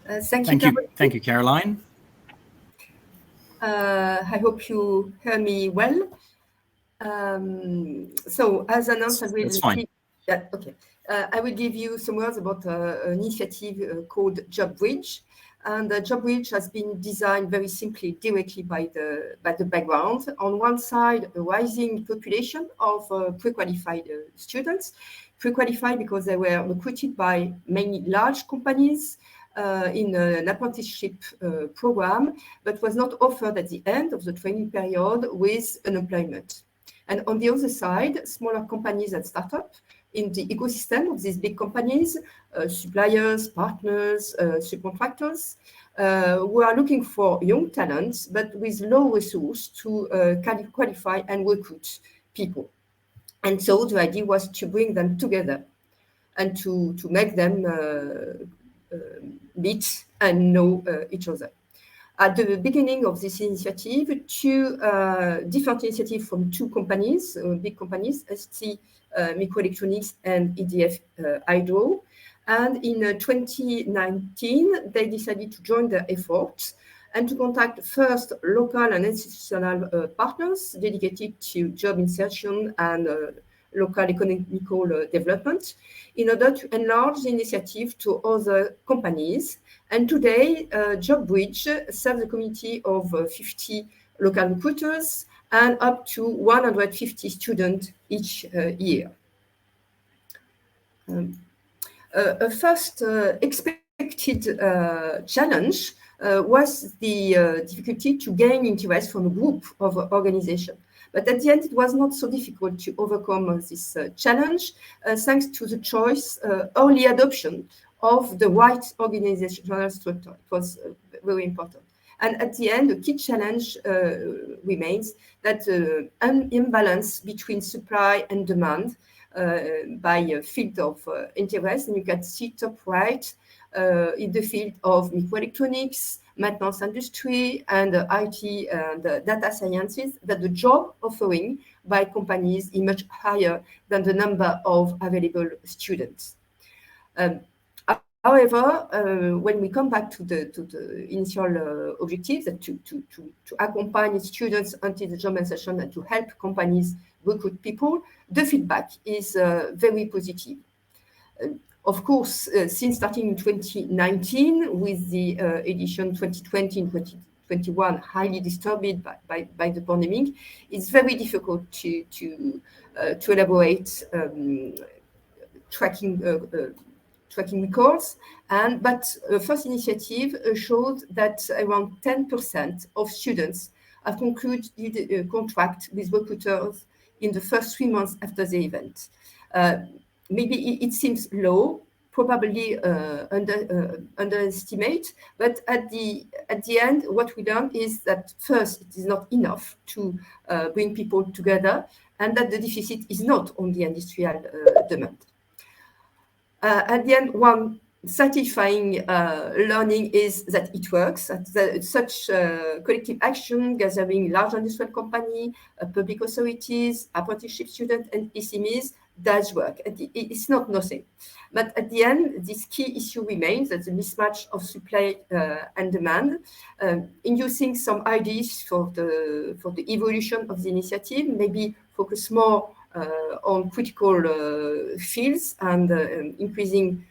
Thank you, Caroline. I hope you hear me well. So, as announced, I will. That's fine. Okay. I will give you some words about an initiative called Job Bridge. And the Job Bridge has been designed very simply, directly by the background. On one side, a rising population of pre-qualified students, pre-qualified because they were recruited by many large companies in an apprenticeship program, but was not offered at the end of the training period with unemployment. And on the other side, smaller companies and startups in the ecosystem of these big companies, suppliers, partners, subcontractors, who are looking for young talents, but with low resource to qualify and recruit people. And so the idea was to bring them together and to make them meet and know each other. At the beginning of this initiative, two different initiatives from two companies, big companies, ST Microelectronics and EDF Hydro. And in 2019, they decided to join their efforts and to contact first local and institutional partners dedicated to job insertion and local economical development in order to enlarge the initiative to other companies. And today, Job Bridge serves a community of 50 local recruiters and up to 150 students each year. A first expected challenge was the difficulty to gain interest from a group of organizations. But at the end, it was not so difficult to overcome this challenge, thanks to the choice, early adoption of the right organizational structure. It was very important. And at the end, the key challenge remains that an imbalance between supply and demand by field of interest. And you can see top right in the field of microelectronics, maintenance industry, and IT and data sciences, that the job offering by companies is much higher than the number of available students. However, when we come back to the initial objectives, to accompany students until the job insertion and to help companies recruit people, the feedback is very positive. Of course, since starting in 2019, with the edition 2020 and 2021 highly disturbed by the pandemic, it's very difficult to elaborate tracking records. But first initiative showed that around 10% of students have concluded a contract with recruiters in the first 3 months after the event. Maybe it seems low, probably underestimate, but at the end, what we learned is that first, it is not enough to bring people together, and that the deficit is not on the industrial demand. At the end, one satisfying learning is that it works. That such collective action, gathering large industrial company, public authorities, apprenticeship students, and SMEs, does work. It's not nothing. But at the end, this key issue remains, that the mismatch of supply and demand. Inducing some ideas for the evolution of the initiative, maybe focus more on critical fields and increasing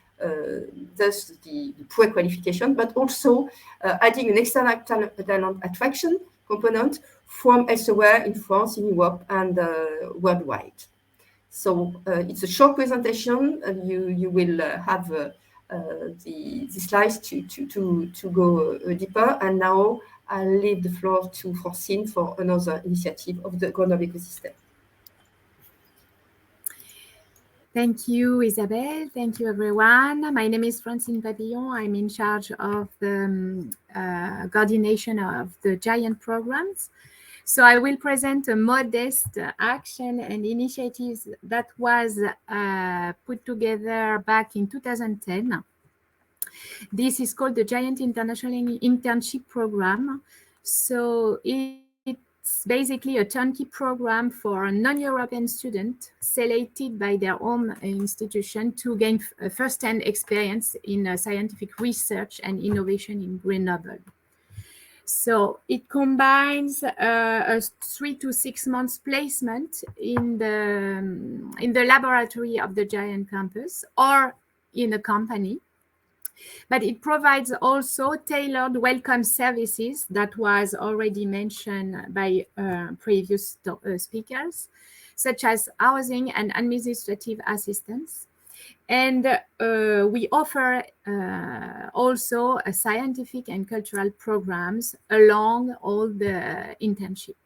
thus the pre-qualification, but also adding an external talent attraction component from elsewhere in France, in Europe, and worldwide. So it's a short presentation, and you will have the slides to go deeper. And now I'll leave the floor to Francine for another initiative of the Grenoble ecosystem. Thank you, Isabelle. Thank you, everyone. My name is Francine Papillon. I'm in charge of the coordination of the GIANT programs. So I will present a modest action and initiatives that was put together back in 2010. This is called the GIANT International Internship Program. So it's basically a turnkey program for a non-European student selected by their own institution to gain first-hand experience in scientific research and innovation in Grenoble. So it combines a 3 to 6 months placement in the laboratory of the GIANT campus or in a company. But it provides also tailored welcome services that was already mentioned by previous speakers, such as housing and administrative assistance. And we offer also scientific and cultural programs along all the internship.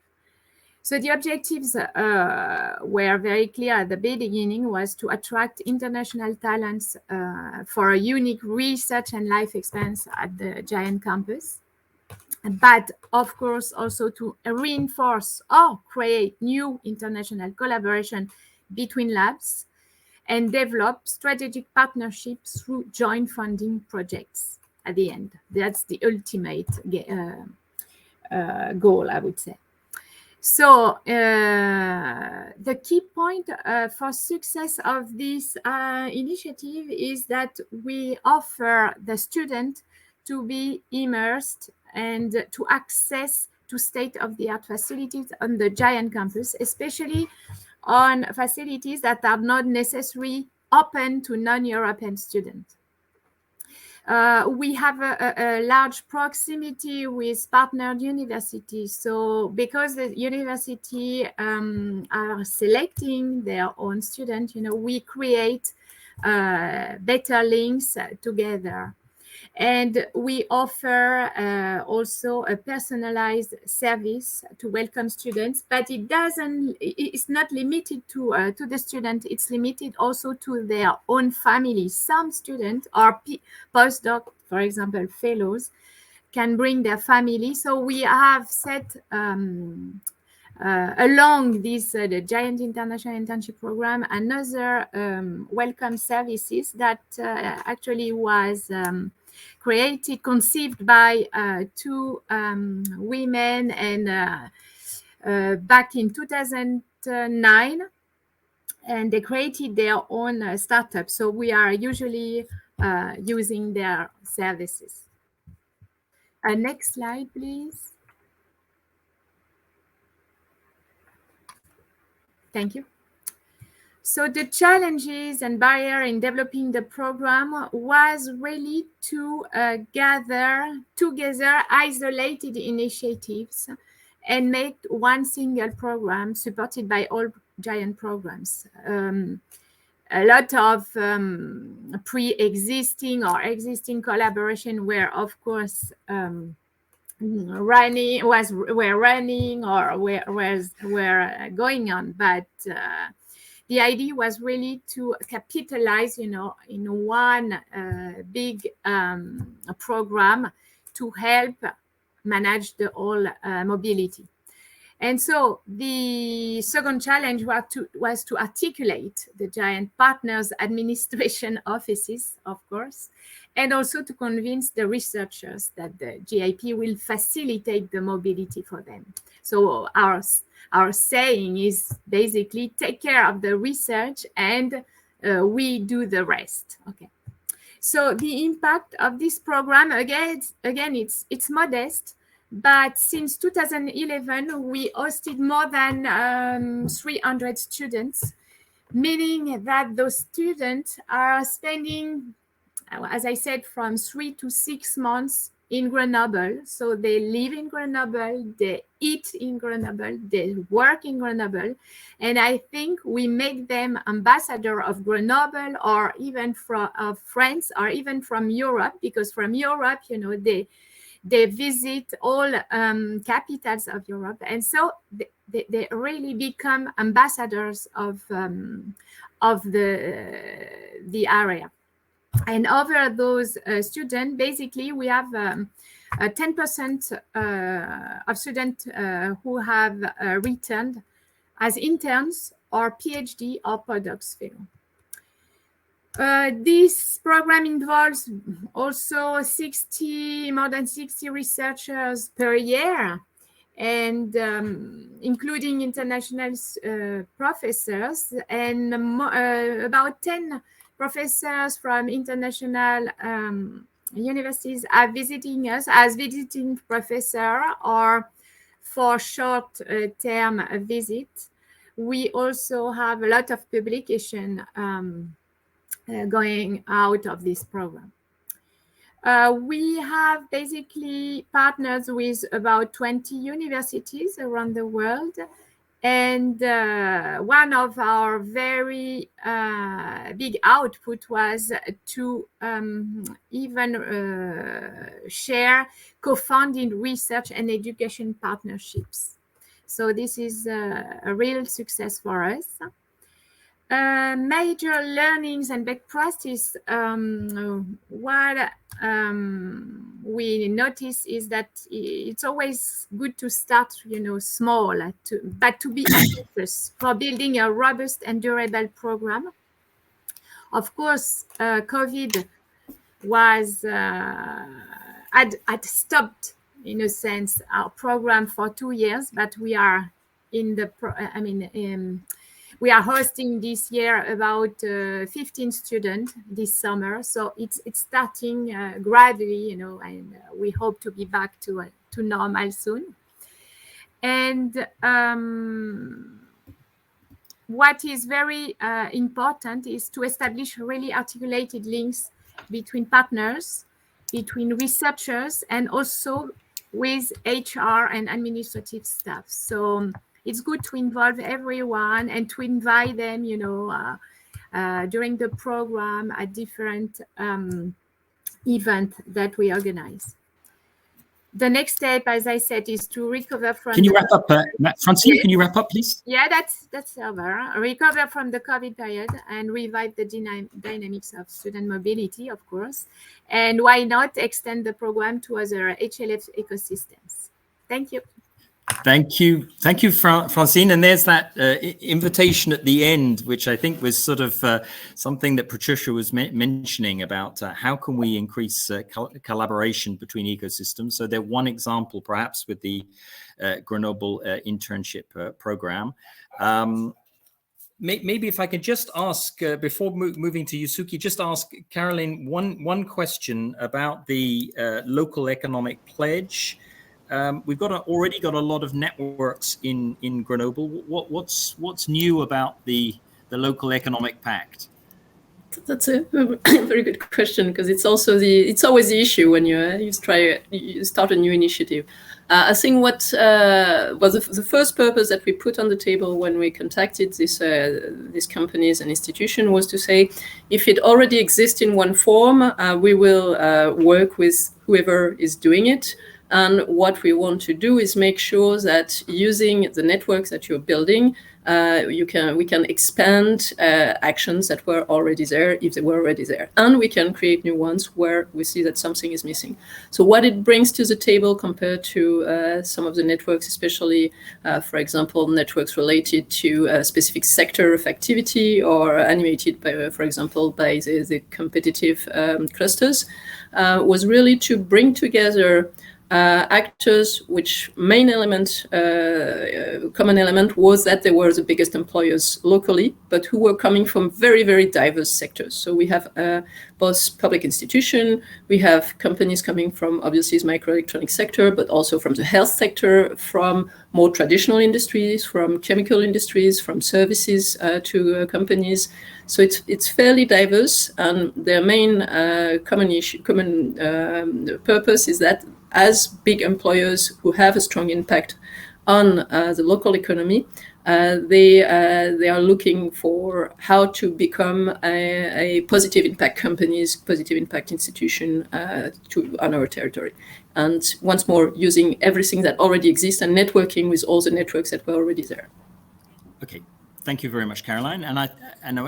So the objectives were very clear at the beginning, was to attract international talents for a unique research and life experience at the GIANT campus. But of course, also to reinforce or create new international collaboration between labs and develop strategic partnerships through joint funding projects at the end. That's the ultimate goal, I would say. So the key point for success of this initiative is that we offer the student to be immersed and to access to state-of-the-art facilities on the GIANT campus, especially on facilities that are not necessarily open to non-European students. We have a large proximity with partnered universities. So because the university are selecting their own students, we create better links together. And we offer also a personalized service to welcome students, but it's not limited to the student. It's limited also to their own family. Some students or postdoc, for example, fellows, can bring their family. So we have set along this the GIANT International Internship Program another welcome services that actually was conceived by two women and back in 2009, and they created their own startup. So we are usually using their services. Next slide, please. Thank you. So the challenges and barrier in developing the program was really to gather together isolated initiatives and make one single program supported by all GIANT programs. A lot of pre-existing or existing collaboration were, of course, running or were going on, but the idea was really to capitalize, in one big program to help manage the whole mobility. And so the second challenge was to articulate the GIANT partners' administration offices, of course, and also to convince the researchers that the GIP will facilitate the mobility for them. So our saying is basically take care of the research and we do the rest. Okay. So the impact of this program, again, it's modest. But since 2011, we hosted more than 300 students, meaning that those students are spending, as I said, from 3 to 6 months in Grenoble. So they live in Grenoble, they eat in Grenoble, they work in Grenoble. And I think we make them ambassador of Grenoble or even of France or even from Europe, because from Europe, they visit all capitals of Europe. And so they really become ambassadors of of the area. And over those students, basically, we have 10% of students who have returned as interns or PhD or postdocs fellow. This program involves also more than 60 researchers per year, and including international professors, and about 10 professors from international universities are visiting us as visiting professor or for short-term visit. We also have a lot of publication going out of this program. We have basically partners with about 20 universities around the world. And one of our very big output was to even share co-funding research and education partnerships. So this is a real success for us. Major learnings and best practice, what we notice is that it's always good to start, small, but to be ambitious for building a robust and durable program. Of course, COVID was had stopped, in a sense, our program for 2 years, but we are in the we are hosting this year about 15 students this summer. So it's starting gradually, and we hope to be back to normal soon. And what is very important is to establish really articulated links between partners, between researchers, and also with HR and administrative staff. So it's good to involve everyone and to invite them, during the program at different events that we organize. The next step, as I said, is to recover from. Can you wrap up, Francine? Yes. Can you wrap up, please? Yeah, that's over. Recover from the COVID period and revive the dynamics of student mobility, of course. And why not extend the program to other HLF ecosystems? Thank you. Thank you, Francine. And there's that invitation at the end, which I think was sort of something that Patricia was mentioning about how can we increase collaboration between ecosystems. So they're one example, perhaps, with the Grenoble internship program. Maybe if I could just ask, before moving to Yusuke, just ask Caroline one question about the local economic pledge. We've already got a lot of networks in Grenoble. What's new about the local economic pact? That's a very good question, because it's always the issue when you start a new initiative. I think what was the first purpose that we put on the table when we contacted these companies and institutions was to say, if it already exists in one form, we will work with whoever is doing it. And what we want to do is make sure that using the networks that you're building, we can expand actions that were already there, if they were already there, and we can create new ones where we see that something is missing. So what it brings to the table compared to some of the networks, especially, for example, networks related to a specific sector of activity or animated by, for example, by the competitive clusters, was really to bring together actors, which common element was that they were the biggest employers locally, but who were coming from very, very diverse sectors. So we have both public institutions, we have companies coming from obviously the microelectronics sector, but also from the health sector, from more traditional industries, from chemical industries, from services to companies. So it's fairly diverse, and their main common purpose is that as big employers who have a strong impact on the local economy, they are looking for how to become a positive impact companies, positive impact institution on our territory. And once more, using everything that already exists and networking with all the networks that were already there. Okay. Thank you very much, Caroline. And I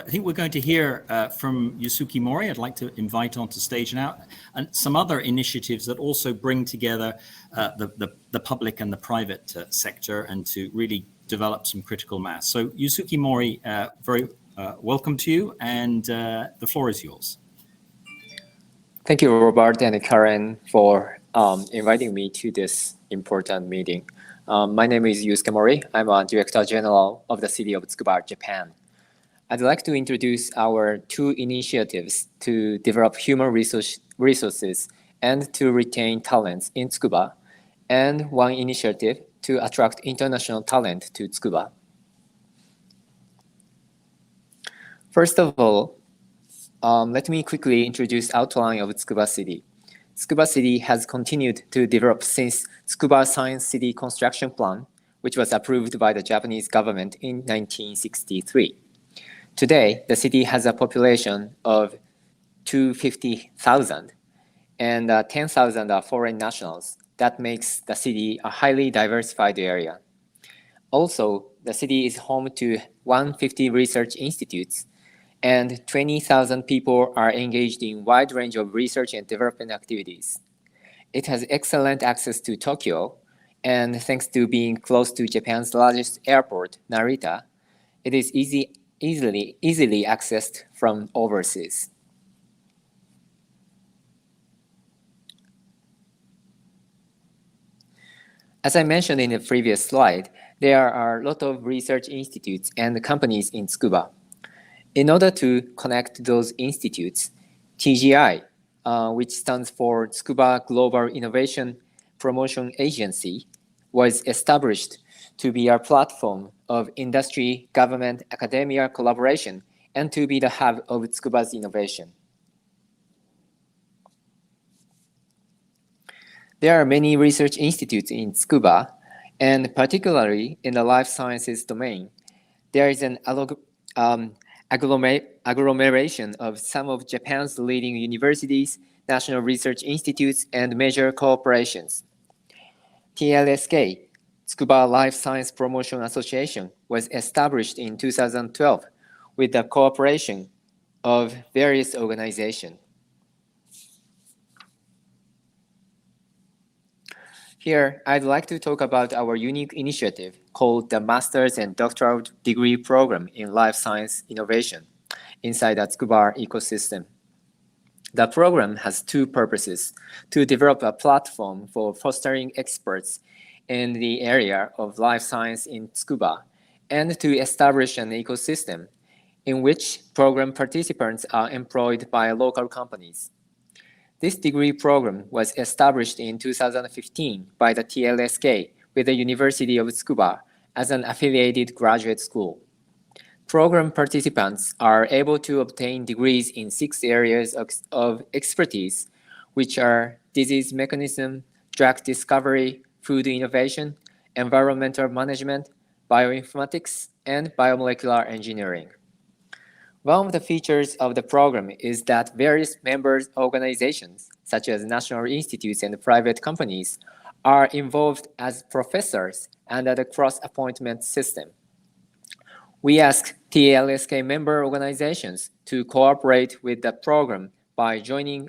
think we're going to hear from Yusuke Mori. I'd like to invite onto stage now, and some other initiatives that also bring together the public and the private sector, and to really develop some critical mass. So Yusuke Mori, very welcome to you, and the floor is yours. Thank you, Robert and Karen, for inviting me to this important meeting. My name is Yusuke Mori. I'm a Director General of the City of Tsukuba, Japan. I'd like to introduce our two initiatives to develop human resources and to retain talents in Tsukuba, and one initiative to attract international talent to Tsukuba. First of all, let me quickly introduce outline of Tsukuba City. Tsukuba City has continued to develop since Tsukuba Science City Construction Plan, which was approved by the Japanese government in 1963. Today, the city has a population of 250,000, and 10,000 are foreign nationals. That makes the city a highly diversified area. Also, the city is home to 150 research institutes, and 20,000 people are engaged in a wide range of research and development activities. It has excellent access to Tokyo, and thanks to being close to Japan's largest airport, Narita, it is easily accessed from overseas. As I mentioned in the previous slide, there are a lot of research institutes and companies in Tsukuba. In order to connect those institutes, TGI, which stands for Tsukuba Global Innovation Promotion Agency, was established to be a platform of industry, government, academia collaboration, and to be the hub of Tsukuba's innovation. There are many research institutes in Tsukuba, and particularly in the life sciences domain, there is an agglomeration of some of Japan's leading universities, national research institutes, and major corporations. TLSK, Tsukuba Life Science Promotion Association, was established in 2012 with the cooperation of various organizations. Here, I'd like to talk about our unique initiative called the Master's and Doctoral Degree Program in Life Science Innovation inside the Tsukuba ecosystem. The program has two purposes: to develop a platform for fostering experts in the area of life science in Tsukuba, and to establish an ecosystem in which program participants are employed by local companies. This degree program was established in 2015 by the TLSK with the University of Tsukuba as an affiliated graduate school. Program participants are able to obtain degrees in 6 areas of expertise, which are disease mechanism, drug discovery, food innovation, environmental management, bioinformatics, and biomolecular engineering. One of the features of the program is that various member organizations, such as national institutes and private companies, are involved as professors under the cross-appointment system. We ask TLSK member organizations to cooperate with the program by joining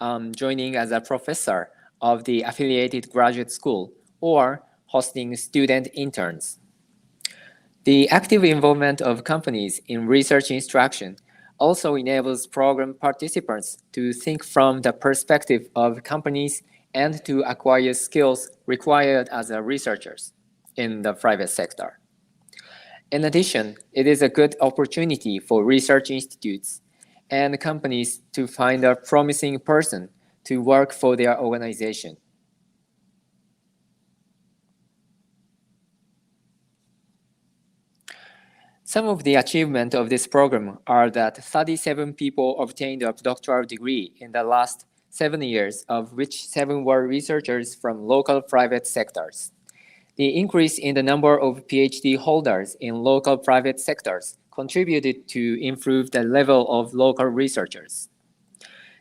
as a professor of the affiliated graduate school or hosting student interns. The active involvement of companies in research instruction also enables program participants to think from the perspective of companies and to acquire skills required as researchers in the private sector. In addition, it is a good opportunity for research institutes and companies to find a promising person to work for their organization. Some of the achievements of this program are that 37 people obtained a doctoral degree in the last 7 years, of which 7 were researchers from local private sectors. The increase in the number of PhD holders in local private sectors contributed to improve the level of local researchers.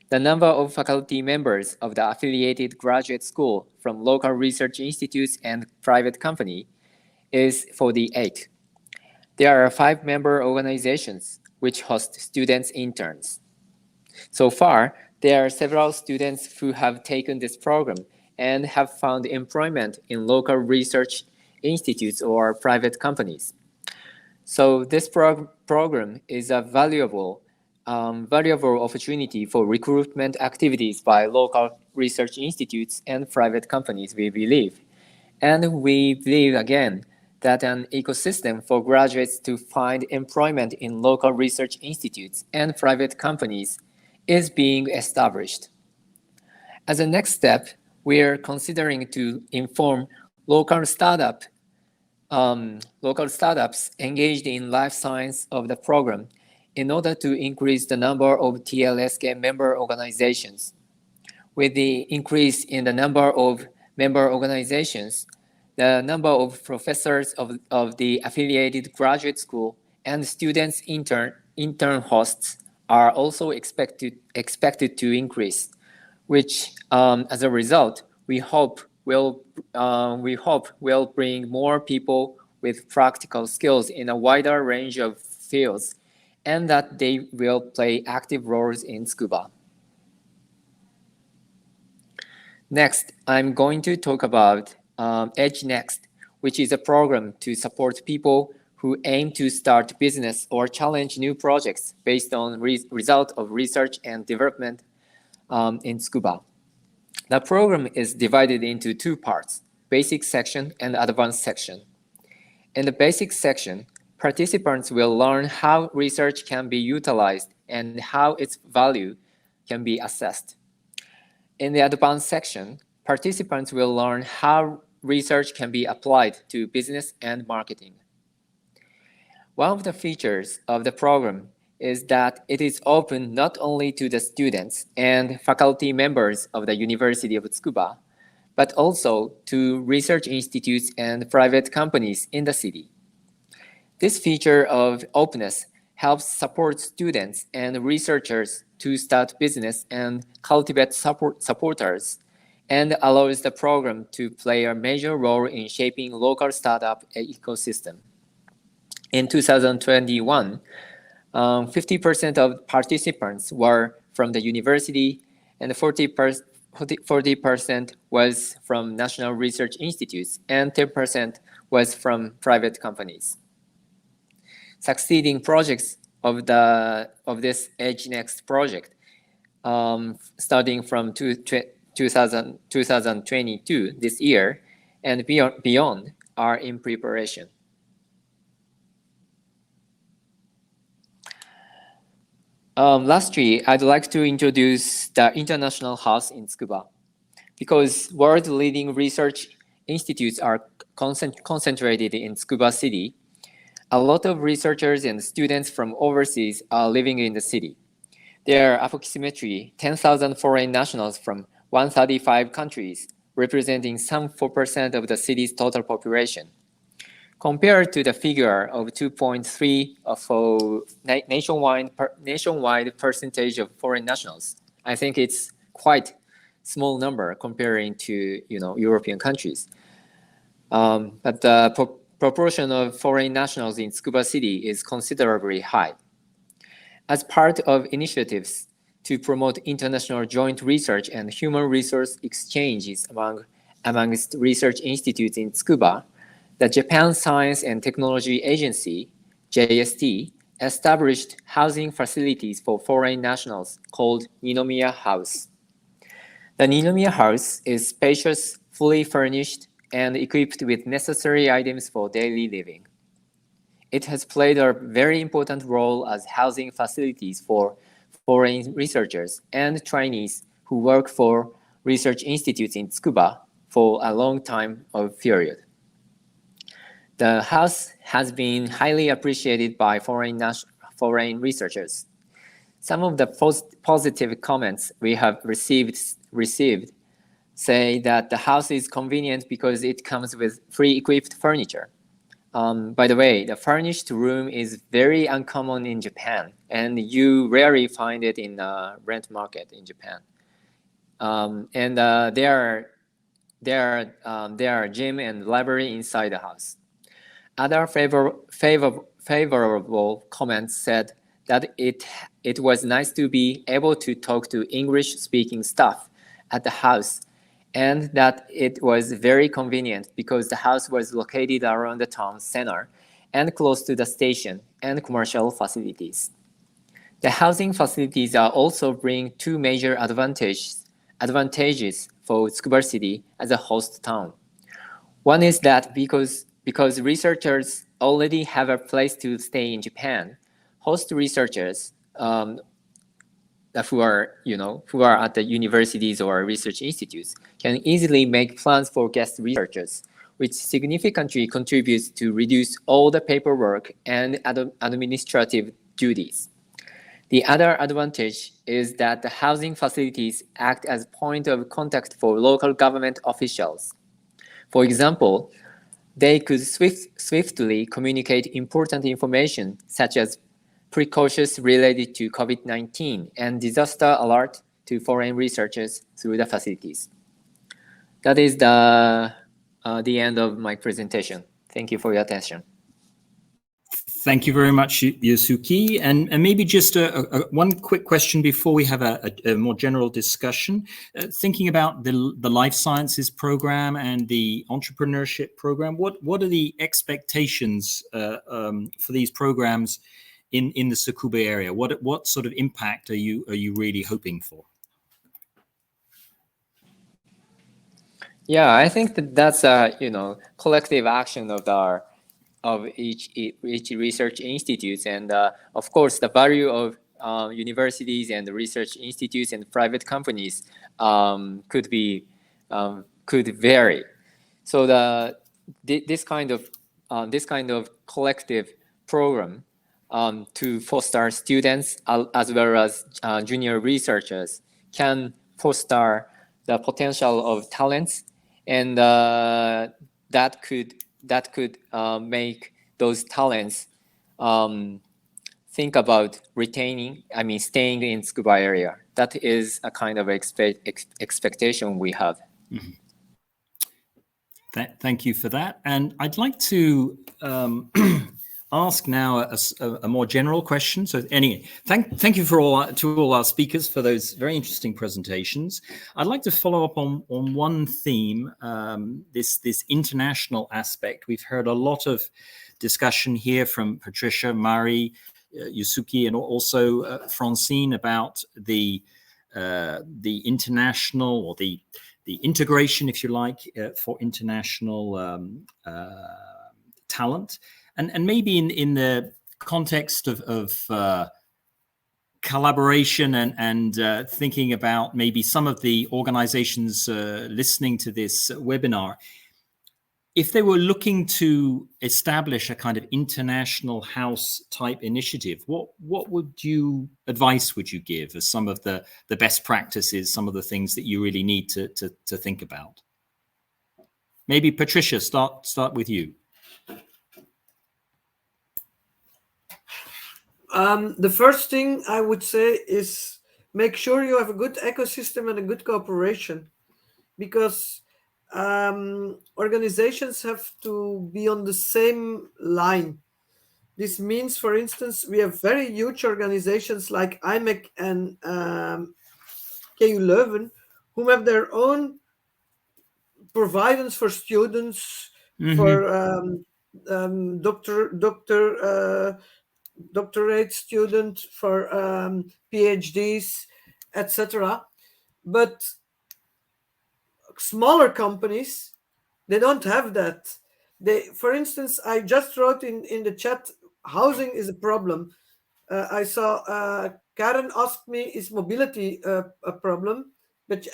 The number of faculty members of the affiliated graduate school from local research institutes and private company is 48. There are 5 member organizations which host students interns. So far, there are several students who have taken this program and have found employment in local research institutes or private companies. So this program is a valuable opportunity for recruitment activities by local research institutes and private companies, we believe. And we believe again that an ecosystem for graduates to find employment in local research institutes and private companies is being established. As a next step, we are considering to inform local startups engaged in life science of the program in order to increase the number of TLSK member organizations. With the increase in the number of member organizations, the number of professors of the affiliated graduate school and students intern hosts are also expected to increase, which as a result, we hope will bring more people with practical skills in a wider range of fields, and that they will play active roles in scuba. Next, I'm going to talk about Edge Next, which is a program to support people who aim to start business or challenge new projects based on result of research and development in scuba. The program is divided into 2 parts, basic section and advanced section. In the basic section, participants will learn how research can be utilized and how its value can be assessed. In the advanced section, participants will learn how research can be applied to business and marketing. One of the features of the program is that it is open not only to the students and faculty members of the University of Tsukuba, but also to research institutes and private companies in the city. This feature of openness helps support students and researchers to start business and cultivate supporters, and allows the program to play a major role in shaping local startup ecosystem. In 2021, 50% of participants were from the university and 40% was from national research institutes and 10% was from private companies. Succeeding projects of this Edge Next project, starting from 2022 this year and beyond, are in preparation. Lastly, I'd like to introduce the International House in Tsukuba. Because world-leading research institutes are concentrated in Tsukuba City, a lot of researchers and students from overseas are living in the city. There are approximately 10,000 foreign nationals from 135 countries, representing some 4% of the city's total population. Compared to the figure of 2.3 for nationwide percentage of foreign nationals, I think it's quite small number comparing to European countries. But the proportion of foreign nationals in Tsukuba City is considerably high. As part of initiatives to promote international joint research and human resource exchanges amongst research institutes in Tsukuba, the Japan Science and Technology Agency, JST, established housing facilities for foreign nationals called Ninomiya House. The Ninomiya House is spacious, fully furnished, and equipped with necessary items for daily living. It has played a very important role as housing facilities for foreign researchers and trainees who work for research institutes in Tsukuba for a long time of period. The house has been highly appreciated by foreign researchers. Some of the positive comments we have received say that the house is convenient because it comes with pre-equipped furniture. By the way, the furnished room is very uncommon in Japan, and you rarely find it in the rent market in Japan. There are gym and library inside the house. Other favorable comments said that it was nice to be able to talk to English-speaking staff at the house, and that it was very convenient because the house was located around the town center and close to the station and commercial facilities. The housing facilities also bring two major advantages for Tsukuba City as a host town. One is that because researchers already have a place to stay in Japan, host researchers who are at the universities or research institutes can easily make plans for guest researchers, which significantly contributes to reduce all the paperwork and administrative duties. The other advantage is that the housing facilities act as point of contact for local government officials. For example, they could swiftly communicate important information such as precautions related to COVID-19 and disaster alert to foreign researchers through the facilities. That is the end of my presentation. Thank you for your attention. Thank you very much, Yosuke. And maybe just one quick question before we have a more general discussion. Thinking about the life sciences program and the entrepreneurship program, what are the expectations for these programs in the Tsukuba area? What sort of impact are you really hoping for? Yeah, I think that's a collective action of each research institutes, and of course the value of universities and research institutes and private companies could vary. So this kind of collective program to foster students as well as junior researchers can foster the potential of talents, and that could make those talents think about staying in Tsukuba area. That is a kind of expectation we have. Mm-hmm. Thank you for that. And I'd like to ask now a more general question. So anyway, thank you to all our speakers for those very interesting presentations. I'd like to follow up on one theme, this international aspect. We've heard a lot of discussion here from Patricia, Mari, Yosuke, and also Francine about the international, or the integration, if you like, for international talent. And maybe in the context of collaboration and thinking about maybe some of the organizations listening to this webinar, if they were looking to establish a kind of international house type initiative, what advice would you give as some of the best practices, some of the things that you really need to think about? Maybe Patricia, start with you. The first thing I would say is make sure you have a good ecosystem and a good cooperation, because organizations have to be on the same line. This means, for instance, we have very huge organizations like IMEC and KU Leuven, who have their own providers for students, mm-hmm. for doctorate student, for PhDs, etc. But smaller companies, they don't have that. For instance, I just wrote in the chat, housing is a problem. I saw Karen asked me, is mobility a problem?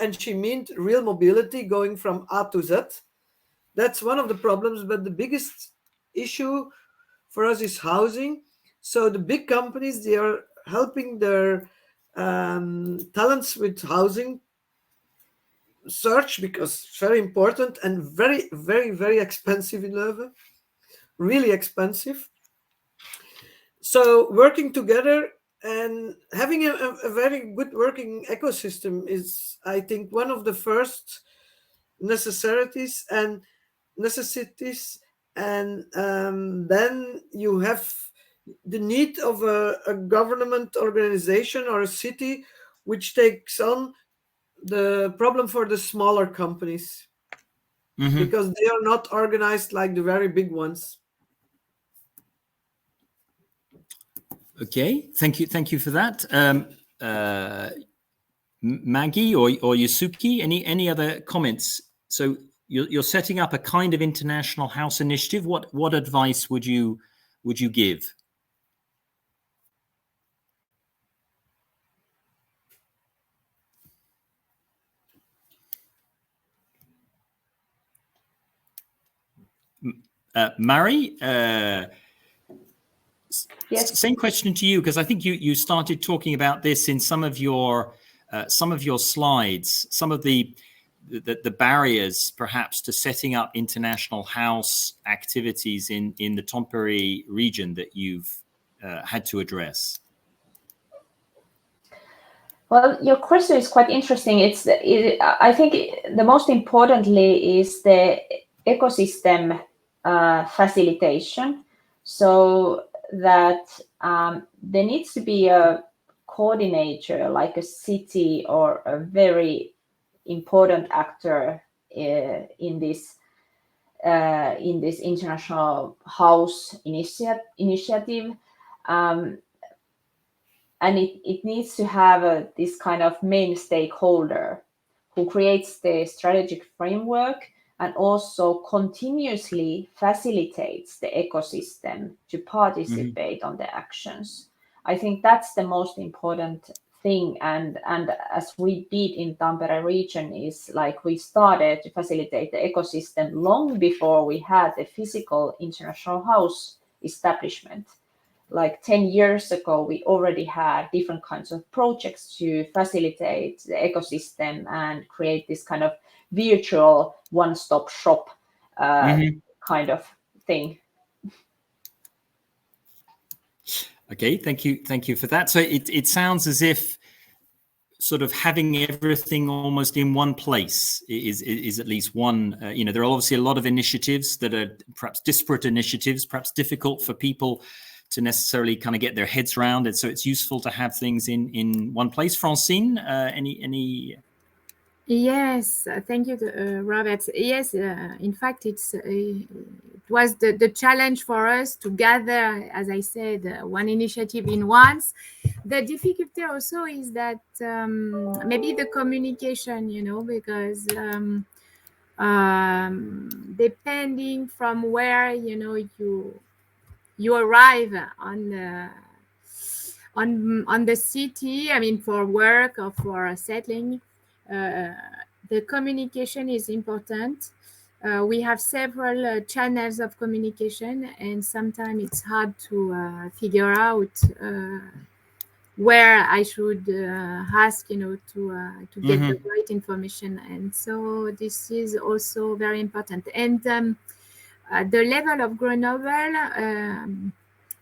And she meant real mobility, going from A to Z. That's one of the problems, but the biggest issue for us is housing. So the big companies, they are helping their talents with housing search, because it's very important and very, very, very expensive in Leuven, really expensive. So working together and having a very good working ecosystem is, I think, one of the first necessities. And then you have the need of a government organization or a city which takes on the problem for the smaller companies, because they are not organized like the very big ones. Okay, thank you for that. Maggie or Yusuke, any other comments? So you're setting up a kind of international house initiative. What advice would you give? Mari, Yes. Same question to you, because I think you started talking about this in some of your slides, some of the barriers perhaps to setting up international house activities in the Tampere region that you've had to address. Well, your question is quite interesting. I think the most importantly is the ecosystem facilitation, so that there needs to be a coordinator, like a city or a very important actor in this international house initiative. And it needs to have this kind of main stakeholder who creates the strategic framework and also continuously facilitates the ecosystem to participate on the actions. I think that's the most important thing. And as we did in Tampere region, is like we started to facilitate the ecosystem long before we had the physical international house establishment. Like 10 years ago, we already had different kinds of projects to facilitate the ecosystem and create this kind of virtual one-stop shop kind of thing. Okay, thank you for that. So it sounds as if sort of having everything almost in one place is at least one. There are obviously a lot of initiatives that are perhaps disparate initiatives, perhaps difficult for people to necessarily kind of get their heads around it. So it's useful to have things in one place. Francine, any? Yes, thank you, Robert. Yes, in fact, it was the challenge for us to gather, as I said, one initiative in once. The difficulty also is that maybe the communication, because depending from where, you arrive on the city, I mean, for work or for settling, the communication is important. We have several channels of communication, and sometimes it's hard to figure out where I should ask, to get the right information. And so this is also very important. And at the level of Grenoble,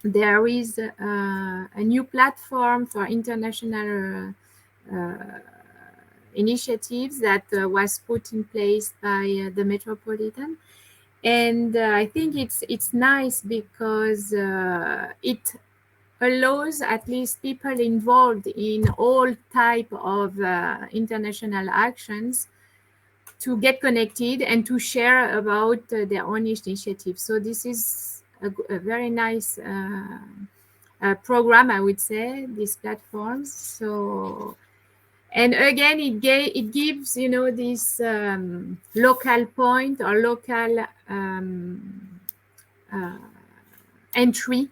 there is a new platform for international initiatives that was put in place by the Metropolitan. And I think it's nice because it allows at least people involved in all type of international actions to get connected and to share about their own initiatives. So this is a very nice program, I would say, these platforms. So, and again, it gives, this local point or local entry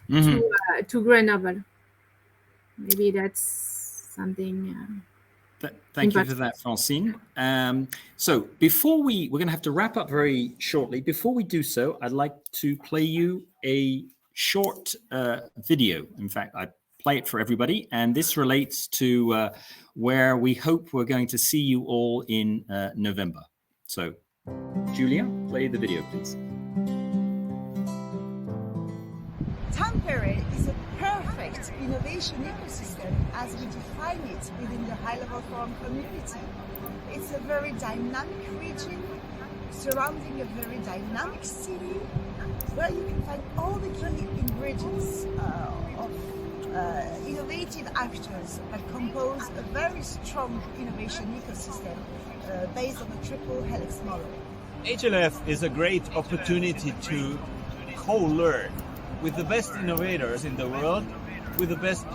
to Grenoble. Maybe that's something. Thank you for that, Francine. So before we're going to have to wrap up very shortly. Before we do so, I'd like to play you a short video. In fact, I play it for everybody, and this relates to where we hope we're going to see you all in November. So, Julia, play the video, please. Tampere is a perfect innovation ecosystem as we define it within the high-level forum community. It's a very dynamic region surrounding a very dynamic city where you can find all the key ingredients of innovative actors that compose a very strong innovation ecosystem based on a triple helix model. HLF is a great opportunity to co-learn with the best innovators in the world, with the best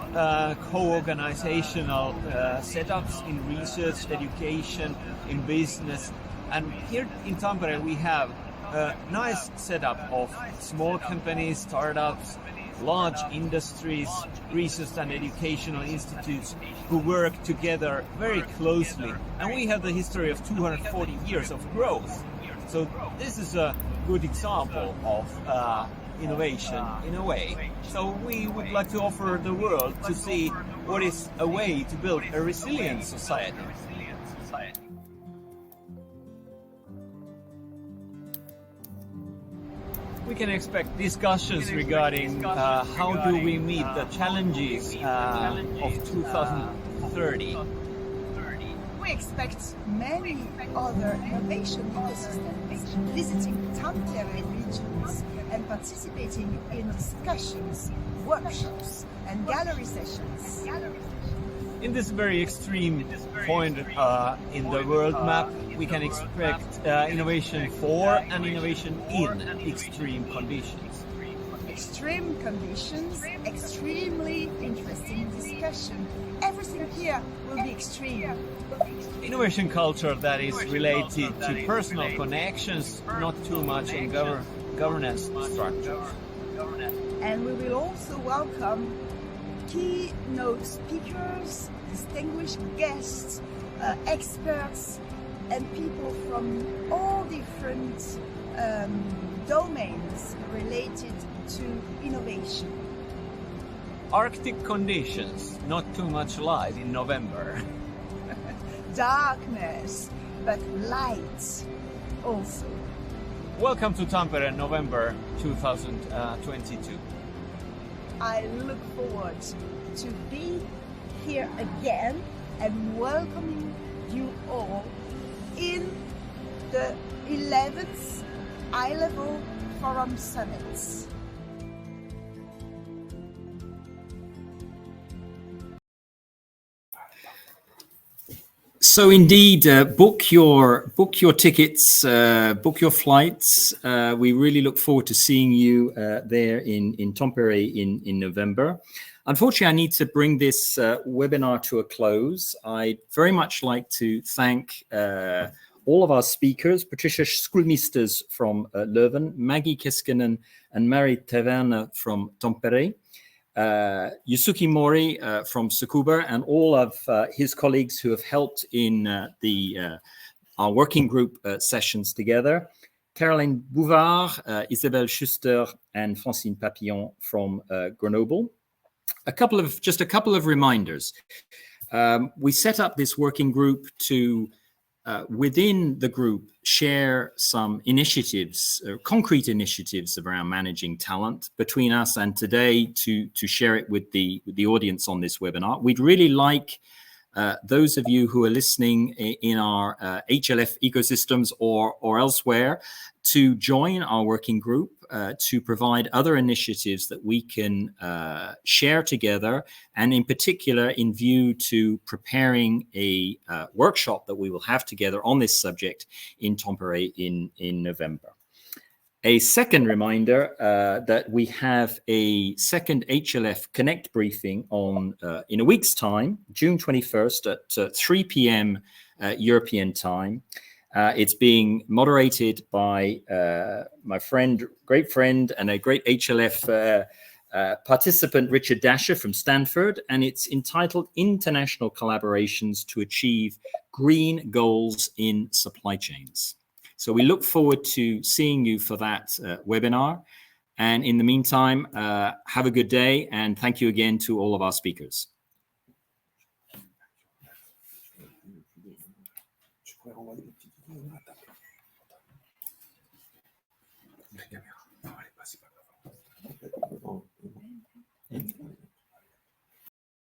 co-organizational setups in research, education, in business. And here in Tampere we have a nice setup of small companies, startups, large industries, research and educational institutes who work together very closely. And we have the history of 240 years of growth. So this is a good example of innovation in a way. So we would like to offer the world to see what is a way to build a resilient society. We can expect discussions regarding how do we meet the challenges of 2030. We expect many other innovation ecosystems visiting Tampere regions and participating in discussions, workshops and gallery sessions. In this very extreme point in the world map, we can expect innovation for and innovation in extreme conditions. Extreme conditions, extremely interesting discussion. Everything here will be extreme. Innovation culture that is related to personal connections, not too much in governance structures. And we will also welcome keynote speakers, distinguished guests, experts, and people from all different domains related to innovation. Arctic conditions, not too much light in November. Darkness, but light also. Welcome to Tampere, November 2022. I look forward to be here again and welcoming you all in the 11th high-level Forum Summits. So indeed, book your tickets, book your flights. We really look forward to seeing you there in Tampere in November. Unfortunately, I need to bring this webinar to a close. I'd very much like to thank all of our speakers, Patricia Schulmeisters from Leuven, Maggie Keskinen and Mary Taverne from Tampere, Yusuke Mori from Tsukuba, and all of his colleagues who have helped in our working group sessions together. Caroline Bouvard, Isabelle Schuster, and Francine Papillon from Grenoble. Just a couple of reminders. We set up this working group to, within the group, share some initiatives, concrete initiatives around managing talent between us, and today to share it with the audience on this webinar. We'd really like those of you who are listening in our HLF ecosystems or elsewhere to join our working group to provide other initiatives that we can share together, and in particular in view to preparing a workshop that we will have together on this subject in Tampere in November. A second reminder that we have a second HLF Connect briefing on in a week's time, June 21st at 3 p.m. European time. It's being moderated by my great friend and a great HLF participant, Richard Dasher from Stanford, and it's entitled International Collaborations to Achieve Green Goals in Supply Chains. So we look forward to seeing you for that webinar. And in the meantime, have a good day, and thank you again to all of our speakers. Venga,